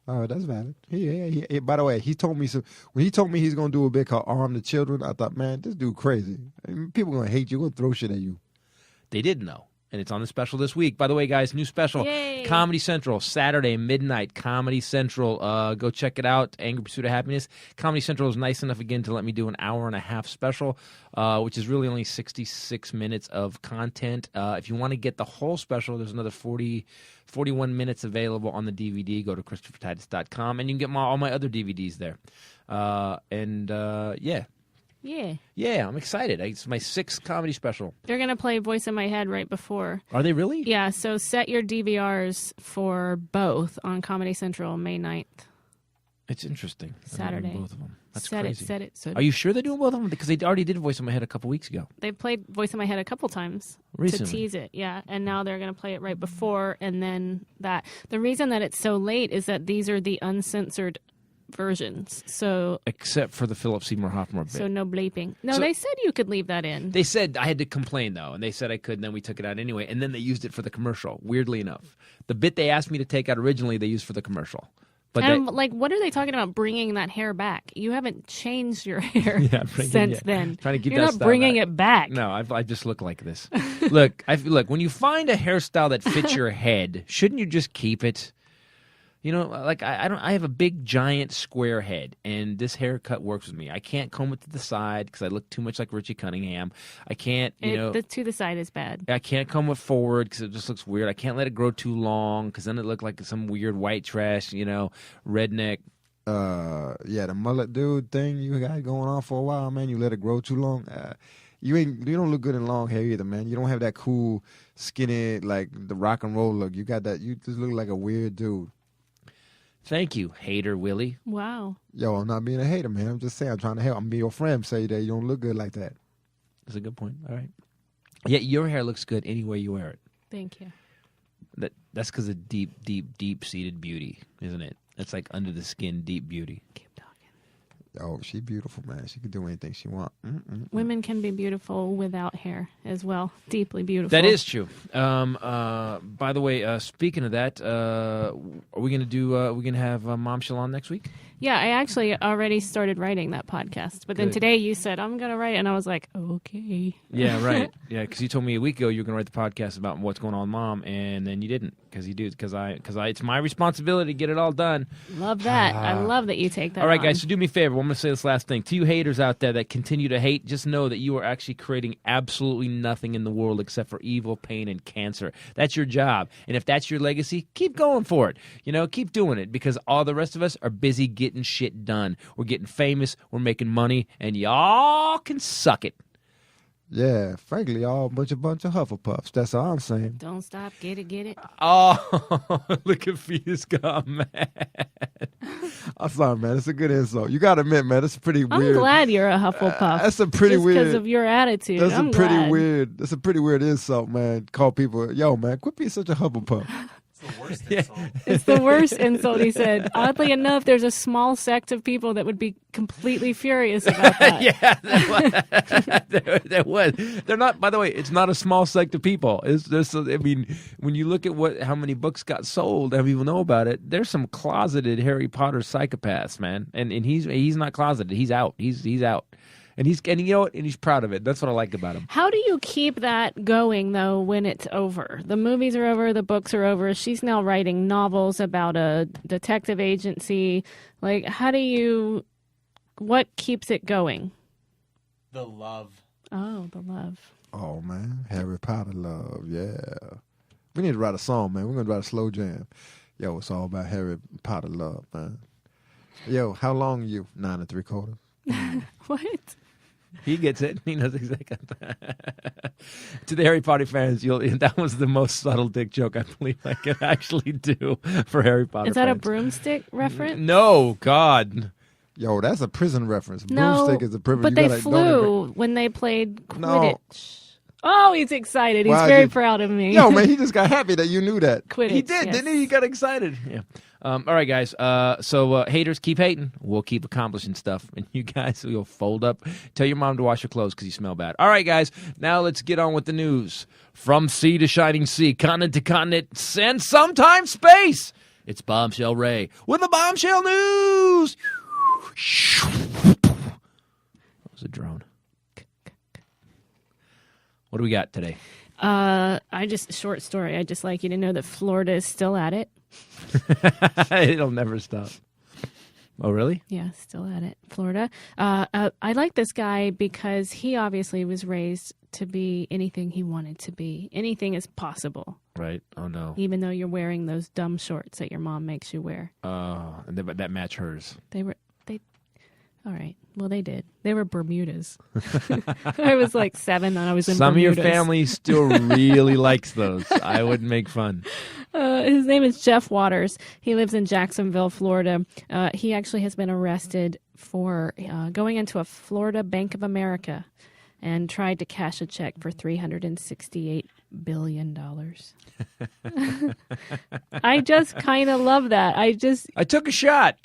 Oh, that's valid. Yeah. By the way, he told me when he told me he's gonna do a bit called Arm the Children, I thought, man, this dude crazy. I mean, people gonna hate you, gonna throw shit at you. They did know. And it's on the special this week. By the way, guys, new special. Yay. Comedy Central, Saturday, midnight, Comedy Central. Go check it out, Angry Pursuit of Happiness. Comedy Central is nice enough, again, to let me do an hour-and-a-half special, which is really only 66 minutes of content. If you want to get the whole special, there's another 41 minutes available on the DVD. Go to ChristopherTitus.com, and you can get all my other DVDs there. Yeah. Yeah, I'm excited. It's my 6th comedy special. They're going to play Voice in My Head right before. Are they really? Yeah, so set your DVRs for both on Comedy Central May 9th. It's interesting. Saturday. They're doing both of them. That's Set crazy. it. Are you sure they're doing both of them? Because they already did Voice in My Head a couple weeks ago. They played Voice in My Head a couple times Recently. to tease it, yeah. And now they're going to play it right before and then that. The reason that it's so late is that these are the uncensored versions. So Except for the Philip Seymour Hoffman bit. no bleeping. No, So- they said you could leave that in. They said I had to complain, though, and they said I could, and then we took it out anyway, and then they used it for the commercial, weirdly enough. The bit they asked me to take out originally, they used for the commercial. But And what are they talking about bringing that hair back? You haven't changed your hair bringing- since yeah. then. Trying to keep You're that not style bringing back. it back. No, I just look like this. Look, when you find a hairstyle that fits your head, shouldn't you just keep it? You know, like I have a big giant square head, and this haircut works with me. I can't comb it to the side because I look too much like Richie Cunningham. I can't, The to the side is bad. I can't comb it forward because it just looks weird. I can't let it grow too long because then it look like some weird white trash, redneck. Yeah, the mullet dude thing you got going on for a while, man. You let it grow too long. You don't look good in long hair either, man. You don't have that cool, skinny, like the rock and roll look. You got that. You just look like a weird dude. Thank you, hater Willie. Wow. Yo, I'm not being a hater, man. I'm just saying, I'm trying to help. I'm being your friend. Say that you don't look good like that. That's a good point. All right. Yeah, your hair looks good any way you wear it. Thank you. That's because of deep-seated beauty, isn't it? That's like under the skin, deep beauty. Keep talking. Oh, she beautiful, man. She can do anything she want. Women can be beautiful without hair as well. Deeply beautiful. That is true. By the way, speaking of that, are we gonna have Bombshell on next week? Yeah, I actually already started writing that podcast. But then Good. today you said, I'm going to write it. And I was like, okay. Yeah, right. Yeah, because you told me a week ago you were going to write the podcast about what's going on with Mom, and then you didn't because it's my responsibility to get it all done. Love that. I love that you take that All right, on. guys, so do me a favor. I'm going to say this last thing. To you haters out there that continue to hate, just know that you are actually creating absolutely nothing in the world except for evil, pain, and cancer. That's your job. And if that's your legacy, keep going for it. Keep doing it because all the rest of us are busy getting shit done. We're getting famous. We're making money. And y'all can suck it. Yeah, frankly, y'all a bunch of Hufflepuffs. That's all I'm saying. Don't stop. Get it. Oh, look at Fetus got mad. I'm sorry, man. It's a good insult. You got to admit, man, it's pretty I'm weird. glad you're a Hufflepuff. That's a pretty just weird. because of your attitude. That's I'm a pretty glad. weird. That's a pretty weird insult, man. Call people, yo, man, quit being such a Hufflepuff. It's the worst insult. It's the worst insult, he said. Oddly enough, there's a small sect of people that would be completely furious about that. Yeah, there was. They're not. By the way, it's not a small sect of people. When you look at how many books got sold, how many people know about it. There's some closeted Harry Potter psychopaths, man, and he's not closeted. He's out. He's out, and you know what? And he's proud of it. That's what I like about him. How do you keep that going, though, when it's over? The movies are over, the books are over. She's now writing novels about a detective agency. Like, what keeps it going? The love. Oh, the love. Oh, man. Harry Potter love. Yeah. We need to write a song, man. We're going to write a slow jam. Yo, it's all about Harry Potter love, man. Yo, how long are you? 9 3/4. What? He gets it. He knows exactly. To the Harry Potter fans, that was the most subtle dick joke I believe I can actually do for Harry Potter Is that a fans. broomstick reference? No, God. Yo, that's a prison reference. No, Broomstick is a privilege. but You they gotta- don't flew when they played Quidditch. No. Oh, he's excited. He's Wow, very you- proud of me. Yo, man, he just got happy that you knew that. Quidditch, He did, yes. didn't he? He got excited. Yeah. All right, guys. So haters, keep hating. We'll keep accomplishing stuff. And you guys will fold up. Tell your mom to wash your clothes because you smell bad. All right, guys. Now let's get on with the news. From sea to shining sea, continent to continent, and sometimes space. It's Bombshell Rae with the Bombshell News. That was a drone. What do we got today? Short story. I just like you to know that Florida is still at it. It'll never stop. Oh, really? Yeah, still at it. Florida. I like this guy because he obviously was raised to be anything he wanted to be. Anything is possible, Right. Oh, no. even though you're wearing those dumb shorts that your mom makes you wear. But that match hers. All right. Well, they did. They were Bermudas. I was like 7 and I was in Some Bermudas. of your family still really likes those. I wouldn't make fun. His name is Jeff Waters. He lives in Jacksonville, Florida. He actually has been arrested for going into a Florida Bank of America and tried to cash a check for $368 billion. I just kind of love that. I took a shot.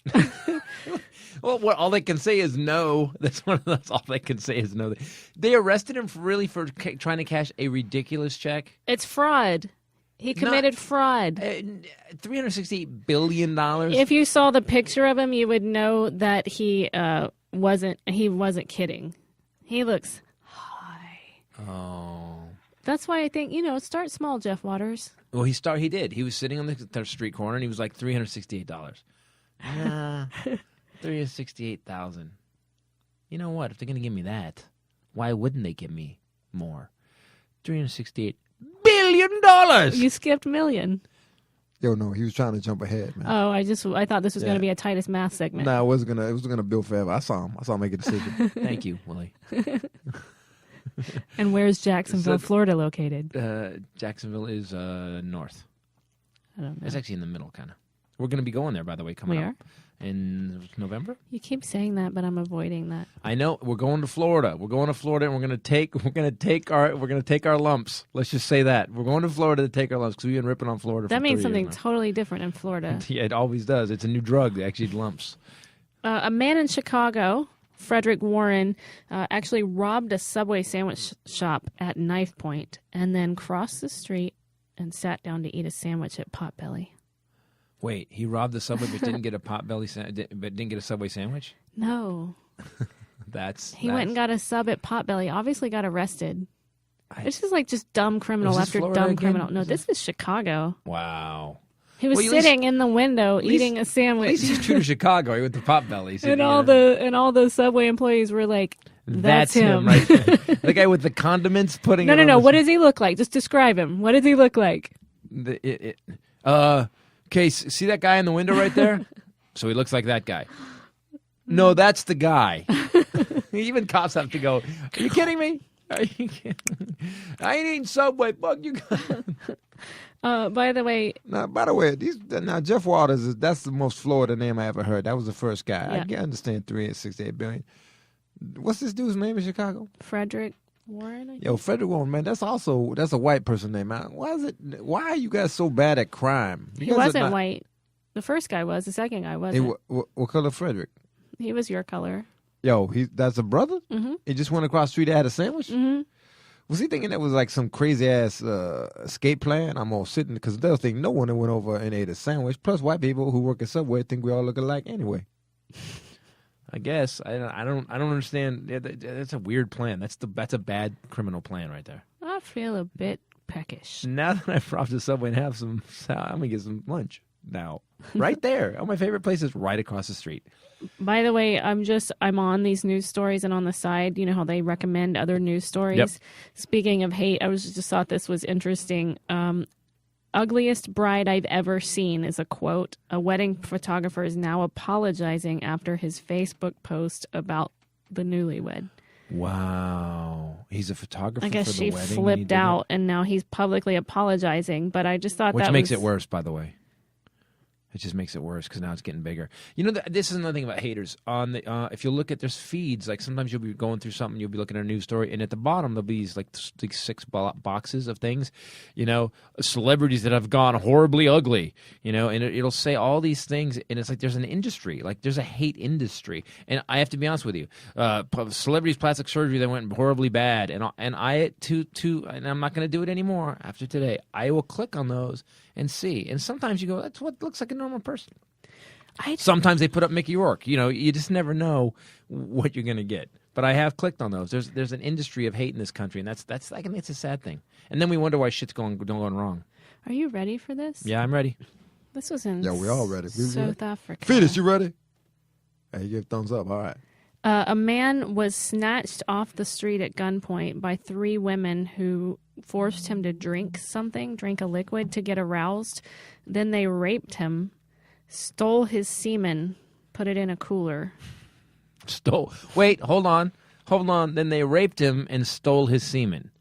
Well, all they can say is no. That's all they can say is no. They arrested him for trying to cash a ridiculous check. It's fraud. He committed fraud. $368 billion. If you saw the picture of him, you would know that he wasn't kidding. He looks high. Oh. That's why I think, start small, Jeff Waters. Well, he did. He was sitting on the street corner and he was like $368. Nah. $368,000. You know what? If they're going to give me that, why wouldn't they give me more? $368 billion. You skipped million. Yo, no, he was trying to jump ahead, man. Oh, I thought this was going Yeah. to be a Titus math segment. Nah, it wasn't gonna build forever. I saw him make a decision. Thank you, Willie. And where's Jacksonville, So- Florida located? Jacksonville is north. I don't know. It's actually in the middle, kind of. We're going to be going there, by the way, coming We up in November. You keep saying that, but I'm avoiding that. I know we're going to Florida. We're going to Florida, and we're going to take our lumps. Let's just say that we're going to Florida to take our lumps because we've been ripping on Florida. That for means 30 something years now. totally different in Florida. Yeah, it always does. It's a new drug. Actually, lumps. A man in Chicago, Frederick Warren, actually robbed a Subway sandwich shop at knife point and then crossed the street and sat down to eat a sandwich at Potbelly. Wait, he robbed the Subway but didn't get a but didn't get a Subway sandwich? No. He went and got a sub at Potbelly. Obviously got arrested. This is like just dumb criminal Is this after Florida dumb again? criminal. No, this is Chicago. Wow. He was Well, at least- sitting in the window eating a At sandwich. least he's true to Chicago. He went to Potbelly. And all the Subway employees were like, "That's him." right there. The guy with the condiments putting. No, it no, on no. the- What does he look like? Just describe him. What does he look like? Okay, see that guy in the window right there? So he looks like that guy. No, that's the guy. Even cops have to go, are you kidding me? Are you kidding? I ain't eating Subway. Fuck you guys. By the way, Now, by the way, Jeff Waters that's the most Florida name I ever heard. That was the first guy. Yeah. I can understand 368 billion. What's this dude's name in Chicago? Frederick Warren. I think. Yo, Frederick Warren, man. That's a white person name. Why are you guys so bad at crime? You He guys are wasn't not- white. The first guy was. The second guy Hey, wasn't. what color Frederick? He was your color. Yo, that's a brother? Mm-hmm. He just went across the street and had a sandwich? Mm-hmm. Was he thinking that was like some crazy ass escape plan? I'm all sitting because they'll think no one that went over and ate a sandwich. Plus, white people who work at Subway think we all look alike anyway. I guess. I don't understand. That's a weird plan. That's a bad criminal plan right there. I feel a bit peckish. Now that I've robbed a Subway and have I'm going to get some lunch now. Right there. All my favorite places right across the street. By the way, I'm on these news stories, and on the side, you know how they recommend other news stories. Yep. Speaking of hate, I just thought this was interesting. Ugliest bride I've ever seen is a quote. A wedding photographer is now apologizing after his Facebook post about the newlywed. Wow. He's a photographer I guess for the she wedding. and he flipped did it? out, and now he's publicly apologizing. But I just thought Which that makes was, it worse, by the way. It just makes it worse because now it's getting bigger. You know, this is another thing about haters. On the if you look at there's feeds, like sometimes you'll be going through something, you'll be looking at a news story, and at the bottom there'll be these like six boxes of things, you know, celebrities that have gone horribly ugly, you know, and it'll say all these things, and it's like there's an industry, like there's a hate industry, and I have to be honest with you, celebrities plastic surgery that went horribly bad, and I and I'm not going to do it anymore after today. I will click on those and see, and sometimes you go, that's what looks like a normal person. Sometimes they put up Mickey Rourke. You know, you just never know what you're going to get. But I have clicked on those. There's an industry of hate in this country, and that's I think it's a sad thing. And then we wonder why shit's going wrong. Are you ready for this? Yeah, I'm ready. This was in Yeah, we all ready. South Africa. Fetus, you ready? Hey, you give thumbs up. All right. A man was snatched off the street at gunpoint by 3 women who forced him to drink a liquid to get aroused. Then they raped him, stole his semen, put it in a cooler. Wait, hold on. Then they raped him and stole his semen.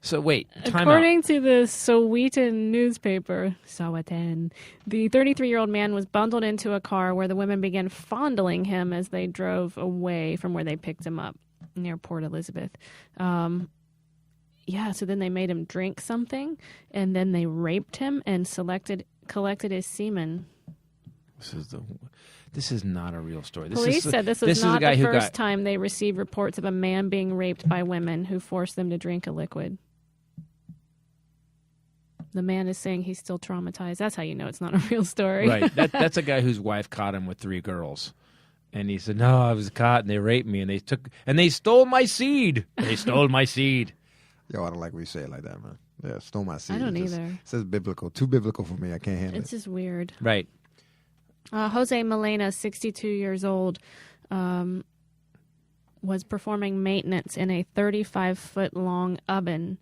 So wait, time According to the Sowetan newspaper, the 33-year-old man was bundled into a car where the women began fondling him as they drove away from where they picked him up near Port Elizabeth. So then they made him drink something, and then they raped him and collected his semen. This is not a real story. Police said this was not the first time they received reports of a man being raped by women who forced them to drink a liquid. The man is saying he's still traumatized. That's how you know it's not a real story. Right. That's a guy whose wife caught him with 3 girls. And he said, no, I was caught and they raped me and they stole my seed. They stole my seed. Yo, I don't like when you say it like that, man. Yeah, stole my seed. I don't It either. says biblical. Too biblical for me. I can't handle It's it. just weird. Right. Jose Melena, 62 years old, was performing maintenance in a 35-foot-long oven,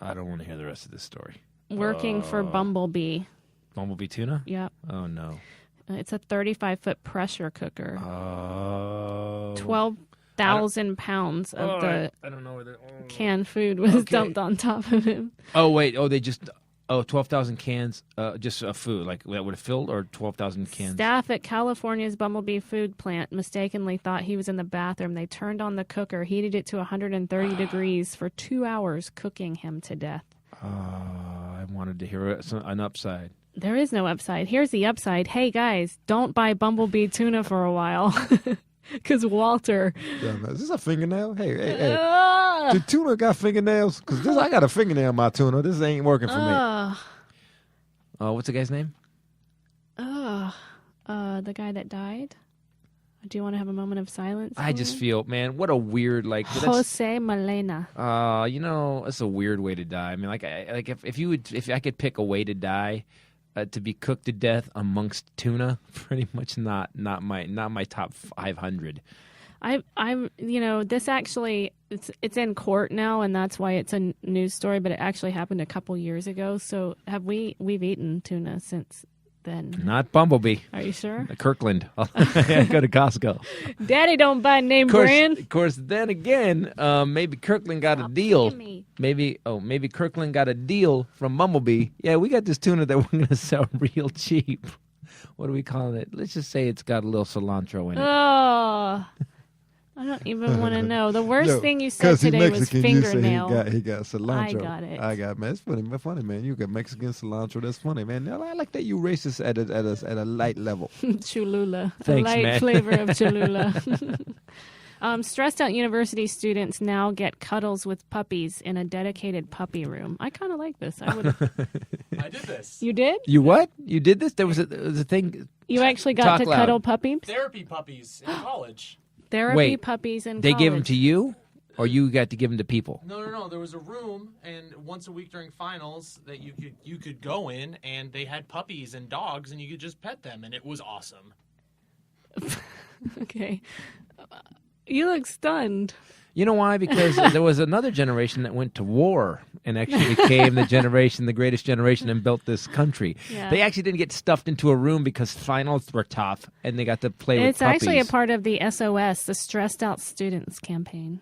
I don't want to hear the rest of this story. working for Bumblebee. Bumblebee tuna? Yep. Oh, no. It's a 35-foot pressure cooker. Oh. 12,000 pounds of the I don't know where canned food was dumped on top of him. Oh, wait. Oh, they just... 12,000 cans just of food. Like, that would have filled, or 12,000 cans? Staff at California's Bumblebee food plant mistakenly thought he was in the bathroom. They turned on the cooker, heated it to 130 degrees for 2 hours, cooking him to death. I wanted to hear an upside. There is no upside. Here's the upside. Hey, guys, don't buy Bumblebee tuna for a while. Because Walter... Yeah, man. Is this a fingernail? Hey. The tuna got fingernails? Because I got a fingernail in my tuna. This ain't working for me. What's the guy's name? The guy that died. Do you want to have a moment of silence? I just feel, man, what a weird Jose Malena. It's a weird way to die. I mean, if I could pick a way to die, to be cooked to death amongst tuna, pretty much not my top 500. This actually it's in court now, and that's why it's a news story. But it actually happened a couple years ago. So we've eaten tuna since then? Not Bumblebee. Are you sure? Kirkland. Go to Costco. Daddy don't buy name brand. Of course. Then again, maybe Kirkland got a deal. Maybe Kirkland got a deal from Bumblebee. Yeah, we got this tuna that we're going to sell real cheap. What do we call it? Let's just say it's got a little cilantro in it. Oh, I don't even want to know. The worst thing you said today was fingernail. He got cilantro. I got it. Man. It's funny, man. You got Mexican cilantro. That's funny, man. I like that you racist at a light level. Cholula. Thanks, a light man. flavor of Cholula. Stressed out university students now get cuddles with puppies in a dedicated puppy room. I kind of like this. I did this. You did? You what? You did this? There was a thing. You actually got to cuddle puppies? Therapy puppies in college. Therapy puppies in college. They gave them to you, or you got to give them to people? No. There was a room, and once a week during finals that you could go in, and they had puppies and dogs, and you could just pet them, and it was awesome. Okay. You look stunned. You know why? Because there was another generation that went to war and actually became the greatest generation, and built this country. Yeah. They actually didn't get stuffed into a room because finals were tough, and they got to play with puppies. It's actually a part of the SOS, the Stressed Out Students campaign.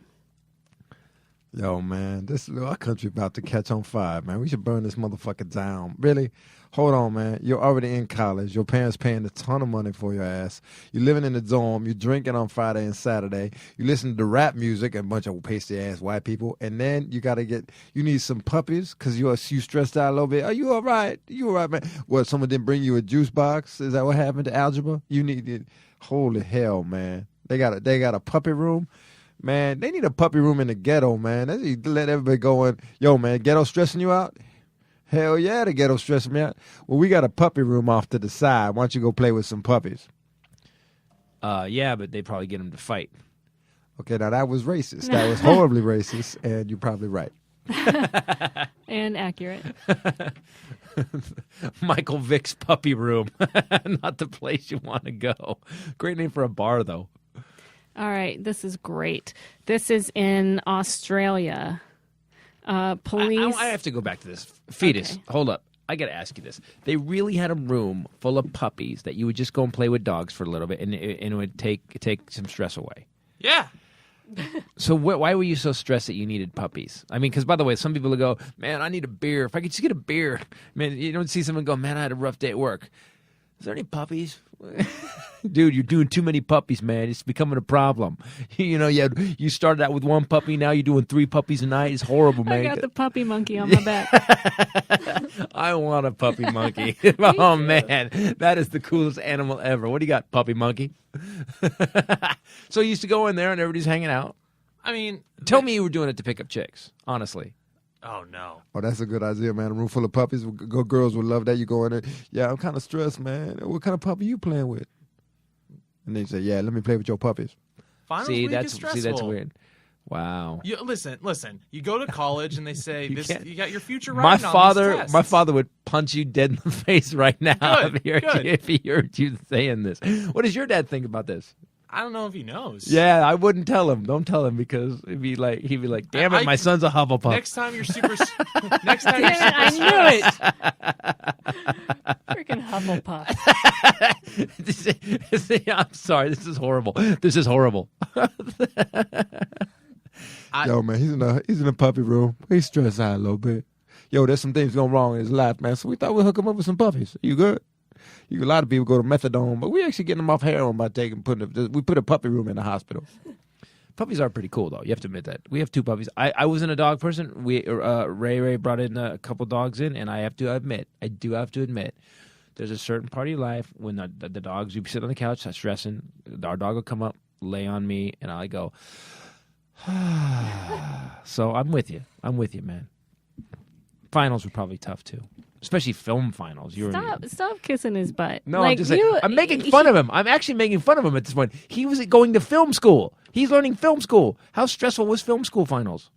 Yo, man, our country about to catch on fire, man. We should burn this motherfucker down. Really? Hold on, man. You're already in college. Your parents paying a ton of money for your ass. You're living in the dorm. You're drinking on Friday and Saturday. You listen to rap music, a bunch of pasty-ass white people. And then you need some puppies because you stressed out a little bit. Are you all right? You all right, man? What, someone didn't bring you a juice box? Is that what happened to algebra? You need it. Holy hell, man. They got a puppy room. Man, they need a puppy room in the ghetto, man. They need to let everybody go in. Yo, man, ghetto stressing you out? Hell yeah, the ghetto stressing me out. Well, we got a puppy room off to the side. Why don't you go play with some puppies? Yeah, but they probably get them to fight. Okay, now that was racist. That was horribly racist, and you're probably right. And accurate. Michael Vick's puppy room. Not the place you want to go. Great name for a bar, though. All right, this is great. This is in Australia. Police. I have to go back to this. Fetus, Okay. Hold up. I got to ask you this. They really had a room full of puppies that you would just go and play with dogs for a little bit, and it would take some stress away. Yeah. So why were you so stressed that you needed puppies? I mean, because by the way, some people will go, man, I need a beer. If I could just get a beer. Man, you don't see someone go, man, I had a rough day at work. Is there any puppies? Dude, you're doing too many puppies, man. It's becoming a problem. You started out with one puppy. Now you're doing 3 puppies a night. It's horrible, man. I got the puppy monkey on my back. I want a puppy monkey. Oh, man. That is the coolest animal ever. What do you got, puppy monkey? So you used to go in there and everybody's hanging out. I mean, Tell me you were doing it to pick up chicks, honestly. oh no. Oh, that's a good idea, man. A room full of puppies. Girls would love that. You go in there. Yeah, I'm kind of stressed, man. What kind of puppy you playing with? And they say, yeah, let me play with your puppies. Finals week is stressful. that's weird. Wow. You, listen. You go to college and they say you got your future My right father would punch you dead in the face right now Good, if he heard you saying this. What does your dad think about this? I don't know if he knows. Yeah, I wouldn't tell him. Don't tell him because he'd be like, damn it, my son's a Hufflepuff. Next time you're super. Next time Damn you're it, I super. knew it. Freaking Hufflepuff. I'm sorry. This is horrible. This is horrible. Yo, man, he's in a puppy room. He's stressed out a little bit. Yo, there's some things going wrong in his life, man. So we thought we'd hook him up with some puppies. You good? A lot of people go to methadone, but we actually getting them off heroin by we put a puppy room in the hospital. Puppies are pretty cool, though. You have to admit that. We have 2 puppies. I wasn't a dog person. Ray brought in a couple dogs in, and I do have to admit, there's a certain part of your life when the dogs, you sit on the couch, stressing, our dog will come up, lay on me, and I go, so I'm with you. I'm with you, man. Finals were probably tough, too. especially film finals. Stop kissing his butt. No, like, I'm just saying. I'm making fun of him. I'm actually making fun of him at this point. He was going to film school. He's learning film school. How stressful was film school finals?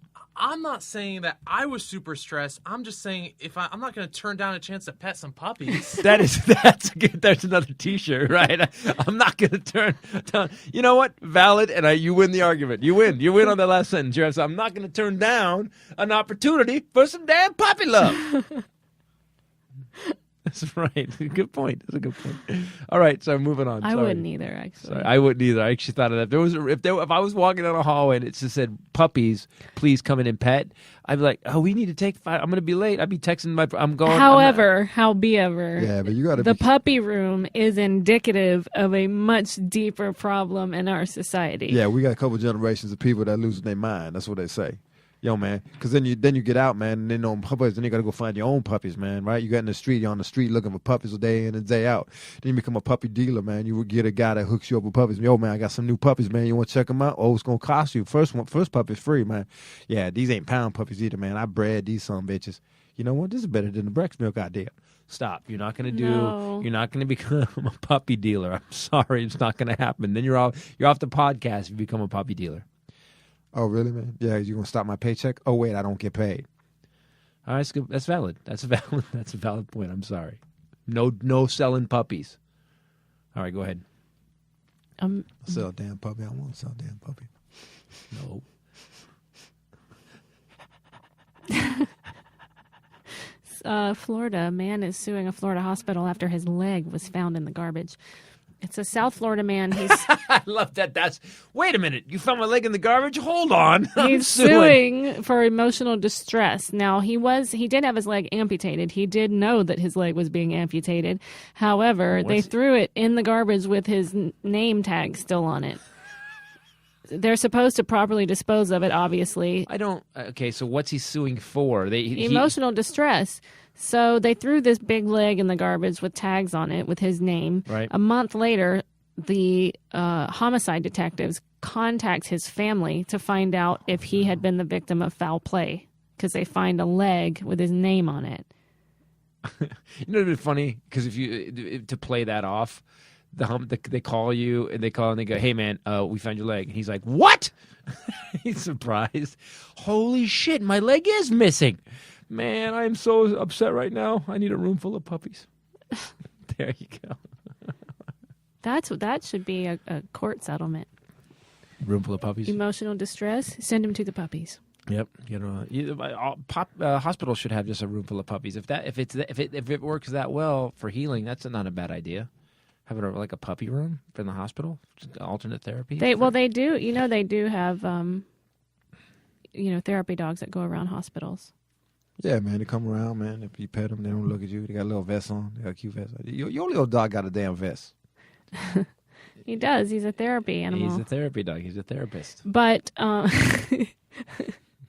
I'm not saying that I was super stressed. I'm just saying I'm not going to turn down a chance to pet some puppies. That's good. There's another T-shirt, right? I'm not going to turn down. You know what? Valid, and you win the argument. You win. You win on the last sentence. You're I'm not going to turn down an opportunity for some damn puppy love. That's right. Good point. That's a good point. All right, so moving on. I wouldn't either, actually. Sorry, I wouldn't either. I actually thought of that. If I was walking down a hallway and it just said puppies, please come in and pet, I'd be like, oh, we need to take 5. I'm going to be late. I'd be texting I'm going. However, yeah, but you got to. The puppy room is indicative of a much deeper problem in our society. Yeah, we got a couple generations of people that losing their mind. That's what they say. Yo, man, because then you get out, man, and then on puppies, then you got to go find your own puppies, man, right? You got in the street, you're on the street looking for puppies day in and day out. Then you become a puppy dealer, man. You would get a guy that hooks you up with puppies. Yo, man, I got some new puppies, man. You want to check them out? Oh, it's going to cost you. First puppy's free, man. Yeah, these ain't pound puppies either, man. I bred these some bitches. You know what? This is better than the breast milk idea. Stop. You're not going to You're not going to become a puppy dealer. I'm sorry. It's not going to happen. Then you're off the podcast if you become a puppy dealer. Oh, really, man? Yeah, you gonna stop my paycheck? Oh, wait, I don't get paid. All right, that's valid. That's a valid point. I'm sorry. No selling puppies. All right, go ahead. I'll sell a damn puppy. I won't sell a damn puppy. No. Florida, a man is suing a Florida hospital after his leg was found in the garbage. It's a South Florida man. He's I love that. Wait a minute. You found my leg in the garbage? Hold on. He's suing for emotional distress. Now, he did have his leg amputated. He did know that his leg was being amputated. However, they threw it in the garbage with his name tag still on it. They're supposed to properly dispose of it, obviously. Okay, so what's he suing for? Emotional distress. So they threw this big leg in the garbage with tags on it with his name. Right. A month later, the homicide detectives contact his family to find out if he had been the victim of foul play because they find a leg with his name on it. You know, it'd be funny because to play that off, they call you and they go, hey man, we found your leg. And he's like, what? He's surprised. Holy shit, my leg is missing. Man, I am so upset right now. I need a room full of puppies. There you go. That should be a court settlement. Room full of puppies. Emotional distress. Send them to the puppies. Yep. Hospitals should have just a room full of puppies. If it works that well for healing, that's not a bad idea. Having like a puppy room in the hospital, alternate therapy. They do. They do have therapy dogs that go around hospitals. Yeah, man, they come around, man. If you pet them, they don't look at you. They got a little vest on. They got a cute vest. Your little dog got a damn vest. He does. He's a therapy animal. He's a therapy dog. He's a therapist. But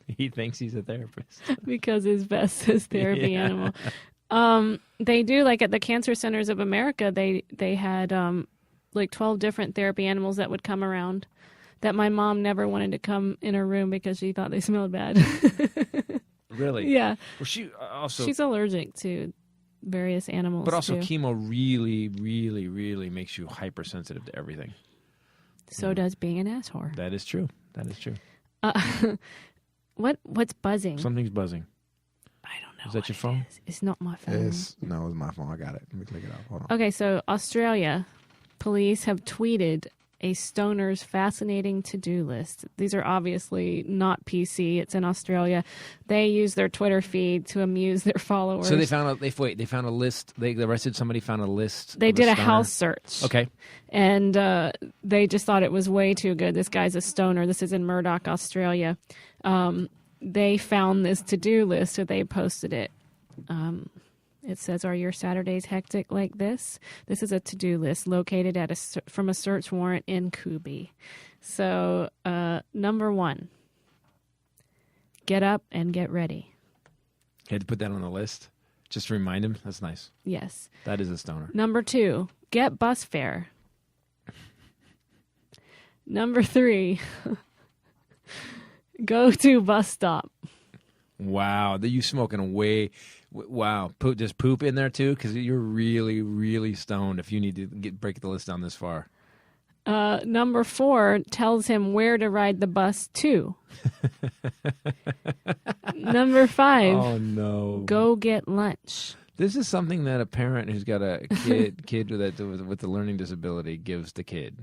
he thinks he's a therapist because his vest says therapy animal. They do, like at the Cancer Centers of America. They had like 12 different therapy animals that would come around. That my mom never wanted to come in her room because she thought they smelled bad. Really? Yeah. Well, she's allergic to various animals. But also, too. chemo really, really, really makes you hypersensitive to everything. So does being an ass whore. That is true. What's buzzing? Something's buzzing. I don't know. Is that your phone? It's not my phone. It's my phone. I got it. Let me click it off. Hold on. Okay, so Australia police have tweeted a stoner's fascinating to-do list. These are obviously not PC. It's in Australia. They use their Twitter feed to amuse their followers. So they found a list. They arrested somebody, found a list. They did a house search. Okay. And they just thought it was way too good. This guy's a stoner. This is in Murdoch, Australia. They found this to-do list, so they posted it. It says, "Are your Saturdays hectic like this?" This is a to-do list located from a search warrant in Kubi. So, number 1, get up and get ready. You had to put that on the list just to remind him. That's nice. Yes. That is a stoner. Number 2, get bus fare. Number 3, go to bus stop. Wow, you smoking wow, just poop in there too? Because you're really, really stoned if you need to break the list down this far. Number 4 tells him where to ride the bus to. Number 5. Oh no! Go get lunch. This is something that a parent who's got a kid with a learning disability gives the kid.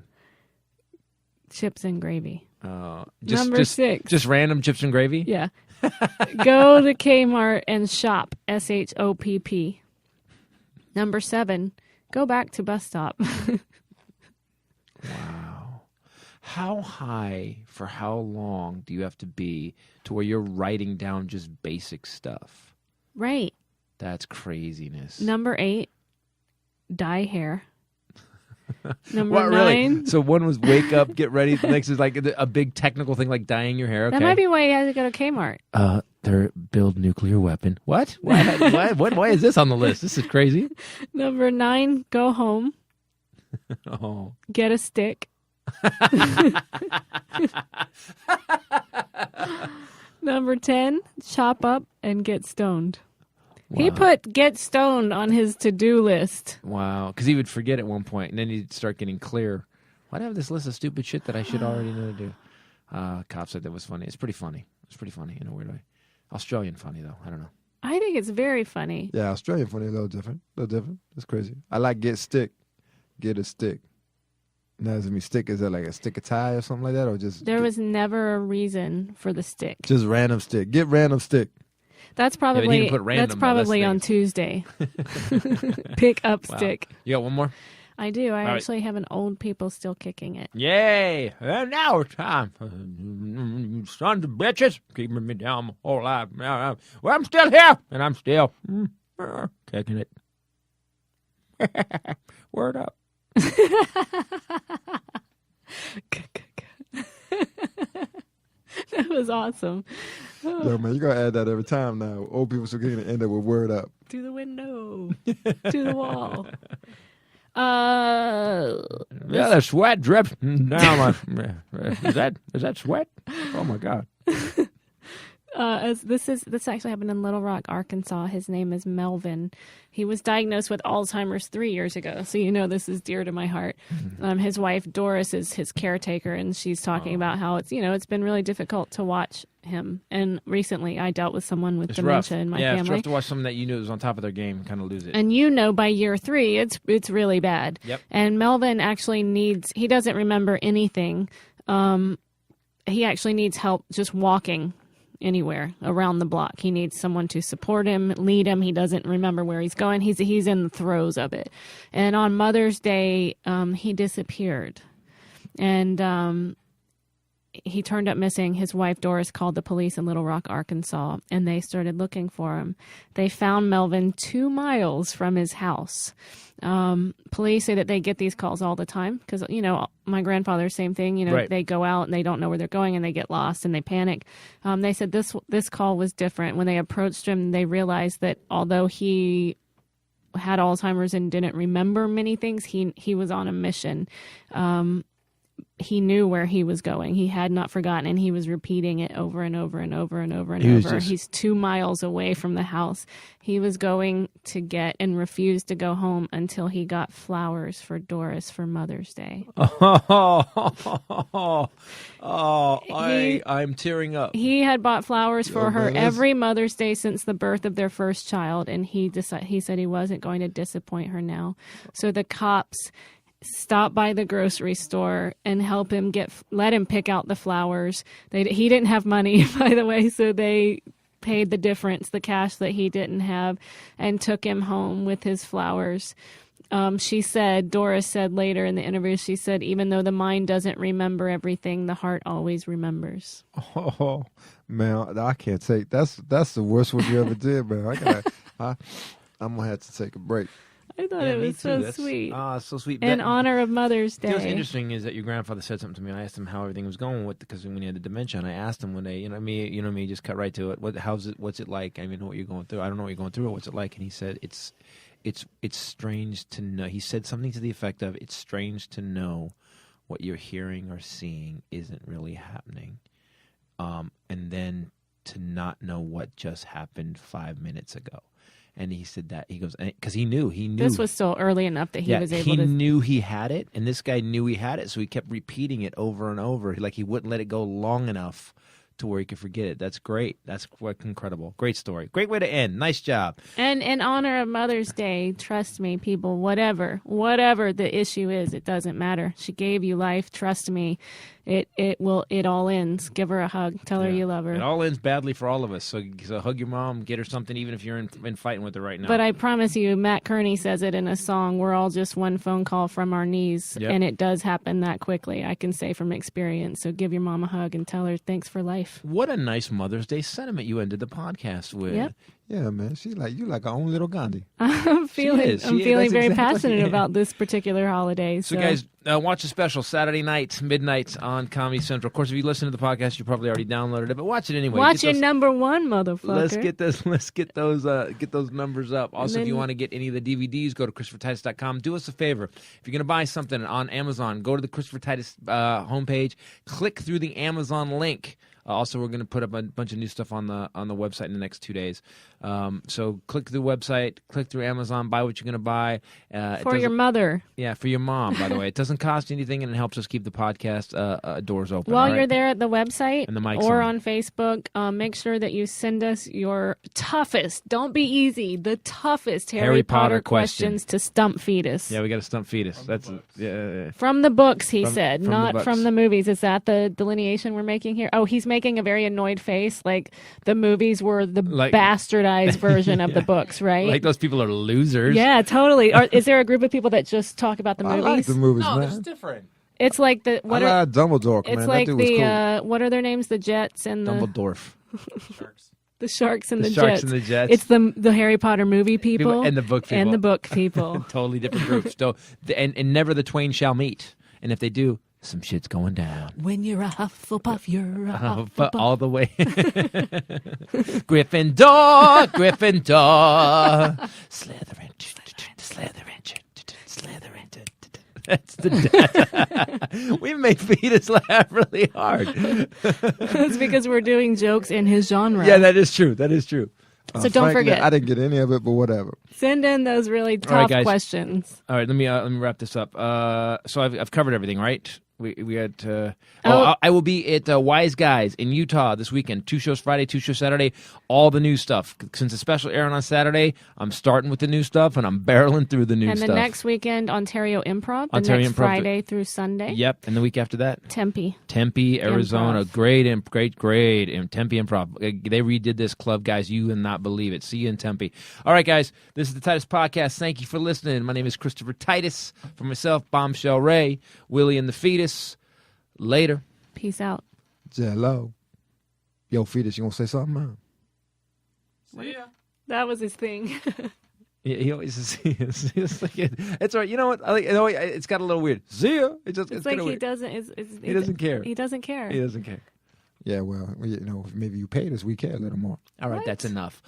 Chips and gravy. Just, Number 6. Just random chips and gravy? Yeah. Go to Kmart and shop. SHOPP. Number 7. Go back to bus stop. Wow. How high for how long do you have to be to where you're writing down just basic stuff? Right. That's craziness. Number 8. Dye hair. Number What, 9. really? So one was wake up, get ready. The next is like a big technical thing like dyeing your hair. Okay. That might be why he had to go to Kmart. They're build nuclear weapon. What? Why is this on the list? This is crazy. Number 9. Go home. Oh. Get a stick. Number 10. Chop up and get stoned. Wow. He put get stoned on his to-do list. Wow. Because he would forget at one point, and then he'd start getting clear. Why do I have this list of stupid shit that I should already know to do? Cop said that was funny. It's pretty funny. It's pretty funny in a weird way. Australian funny, though. I don't know. I think it's very funny. Yeah, Australian funny, a little different. That's crazy. I like get stick. Get a stick. Now, does it mean stick? Is that like a stick of tie or something like that? Or just There was never a reason for the stick. just random stick. Get random stick. That's Yeah, but he probably didn't put random, that's though. probably That's on the Tuesday. Pick up Wow. stick. You got one more? I do. I All right. actually have an old people still kicking it. Yay! And now it's time. Sons of bitches, keeping me down my whole life. Well, I'm still here, and I'm still kicking it. Word up. That was awesome. Yo, man, you gotta add that every time now. Old people still getting to end up with word up. To the window. To the wall. Yeah, the sweat drips down my. Is that sweat? Oh my god. As this actually happened in Little Rock, Arkansas. His name is Melvin. He was diagnosed with Alzheimer's 3 years ago, so you know this is dear to my heart. His wife Doris is his caretaker, and she's talking about how it's been really difficult to watch him. And recently, I dealt with someone with dementia in my family. It's rough to watch someone that you knew was on top of their game kind of lose it. And by year 3, it's really bad. Yep. And Melvin actually he doesn't remember anything. He actually needs help just walking anywhere around the block. He needs someone to support him, lead him. He doesn't remember where he's going. He's in the throes of it. And on Mother's Day, he disappeared. And he turned up missing. His wife, Doris, called the police in Little Rock, Arkansas, and they started looking for him. They found Melvin 2 miles from his house. Police say that they get these calls all the time because, my grandfather, same thing. Right. They go out and they don't know where they're going and they get lost and they panic. They said this call was different. When they approached him, they realized that although he had Alzheimer's and didn't remember many things, he was on a mission. He knew where he was going. He had not forgotten, and he was repeating it over and over and over and over and over. He's 2 miles away from the house. He was going to get and refused to go home until he got flowers for Doris for Mother's Day. I'm tearing up. He had bought flowers for her every Mother's Day since the birth of their first child, and he said he wasn't going to disappoint her now. So the cops stop by the grocery store and help him let him pick out the flowers. He didn't have money, by the way, so they paid the difference, the cash that he didn't have, and took him home with his flowers. Doris said later in the interview, she said, even though the mind doesn't remember everything, the heart always remembers. Oh man, I can't take that's the worst one you ever did, man. I'm gonna have to take a break. I thought it was so sweet. So sweet. In honor of Mother's Day. What's interesting is that your grandfather said something to me. I asked him how everything was going because when he had the dementia, and I asked him one day, me, just cut right to it. What's it like? I mean, what you're going through. I don't know what you're going through. Or what's it like? And he said, it's strange to know. He said something to the effect of, it's strange to know what you're hearing or seeing isn't really happening, and then to not know what just happened 5 minutes ago. And he said that, he goes, because he knew. This was still early enough that he was able to. He knew he had it, and this guy knew he had it, so he kept repeating it over and over. Like he wouldn't let it go long enough to where he could forget it. That's great. That's incredible. Great story. Great way to end. Nice job. And in honor of Mother's Day, trust me, people, whatever the issue is, it doesn't matter. She gave you life. Trust me. It all ends. Give her a hug. Tell her you love her. It all ends badly for all of us. So hug your mom, get her something, even if you're in fighting with her right now. But I promise you, Matt Kearney says it in a song, we're all just one phone call from our knees. Yep. And it does happen that quickly. I can say from experience. So give your mom a hug and tell her thanks for life. What a nice Mother's Day sentiment you ended the podcast with. Yep. Yeah, man. You like her own little Gandhi. I'm feeling That's very exactly passionate it. about this particular holiday. So guys, watch the special Saturday night, midnight on Comedy Central. Of course, if you listen to the podcast, you probably already downloaded it, but watch it anyway. Watch your number one, motherfucker. Let's get those numbers up. Also, if you want to get any of the DVDs, go to ChristopherTitus.com. Do us a favor. If you're going to buy something on Amazon, go to the Christopher Titus homepage, click through the Amazon link. Also, we're going to put up a bunch of new stuff on the website in the next 2 days. So click through the website, click through Amazon, buy what you're going to buy. For your mother. Yeah, for your mom, by the way. It doesn't cost anything, and it helps us keep the podcast doors open. While you're there at the website and the mic's or on Facebook, make sure that you send us your toughest, don't be easy, the toughest Harry Potter questions to Stump Fetus. Yeah, we got to Stump Fetus. From the books, he said, from not the books. from the movies. Is that the delineation we're making here? Oh, he's making a very annoyed face, like the movies were the bastardized version of the books, right? Like those people are losers. Yeah, totally. Is there a group of people that just talk about the movies? I like the movies, No, man. it's different. It's like the I like Dumbledore, it's man. like that dude was the cool. what are their names? The Jets and the Dumbledore. Sharks. the Sharks and the Sharks Jets. and the Jets. It's the Harry Potter movie people and the book people. and the book people. Totally different groups. So, and never the twain shall meet. And if they do, some shit's going down. When you're a Hufflepuff, you're a Hufflepuff. But all the way. Gryffindor, Gryffindor. Slytherin, Slytherin, Slytherin. That's the we made Fetus laugh really hard. It's because we're doing jokes in his genre. Yeah, that is true. That is true. So don't frankly, forget. I didn't get any of it, but whatever. Send in those really All right, tough guys. questions. All right, let me wrap this up. So I've covered everything, right? We had. Oh. I will be at Wise Guys in Utah this weekend. 2 shows Friday, 2 shows Saturday. All the new stuff. Since the special airing on Saturday, I'm starting with the new stuff and I'm barreling through the new And stuff. the next weekend, Ontario Improv. The Ontario next Improv. Friday through Sunday. Yep, and the week after that, Tempe. Arizona. Improv. Great Tempe Improv. They redid this club, guys. You will not believe it. See you in Tempe. All right, guys. This is the Titus Podcast. Thank you for listening. My name is Christopher Titus. For myself, Bombshell Rae, Willie and the Fetus. Later. Peace out. Jello. Yo, Fetus, you gonna say something, man? See ya. That was his thing. He always says, it's like it's all right. You know what? It's got a little weird. See ya. It's It's like he weird. doesn't. He doesn't care. He doesn't care. He doesn't care. Yeah, well, maybe you paid us, we care a little more. All right, What? that's enough.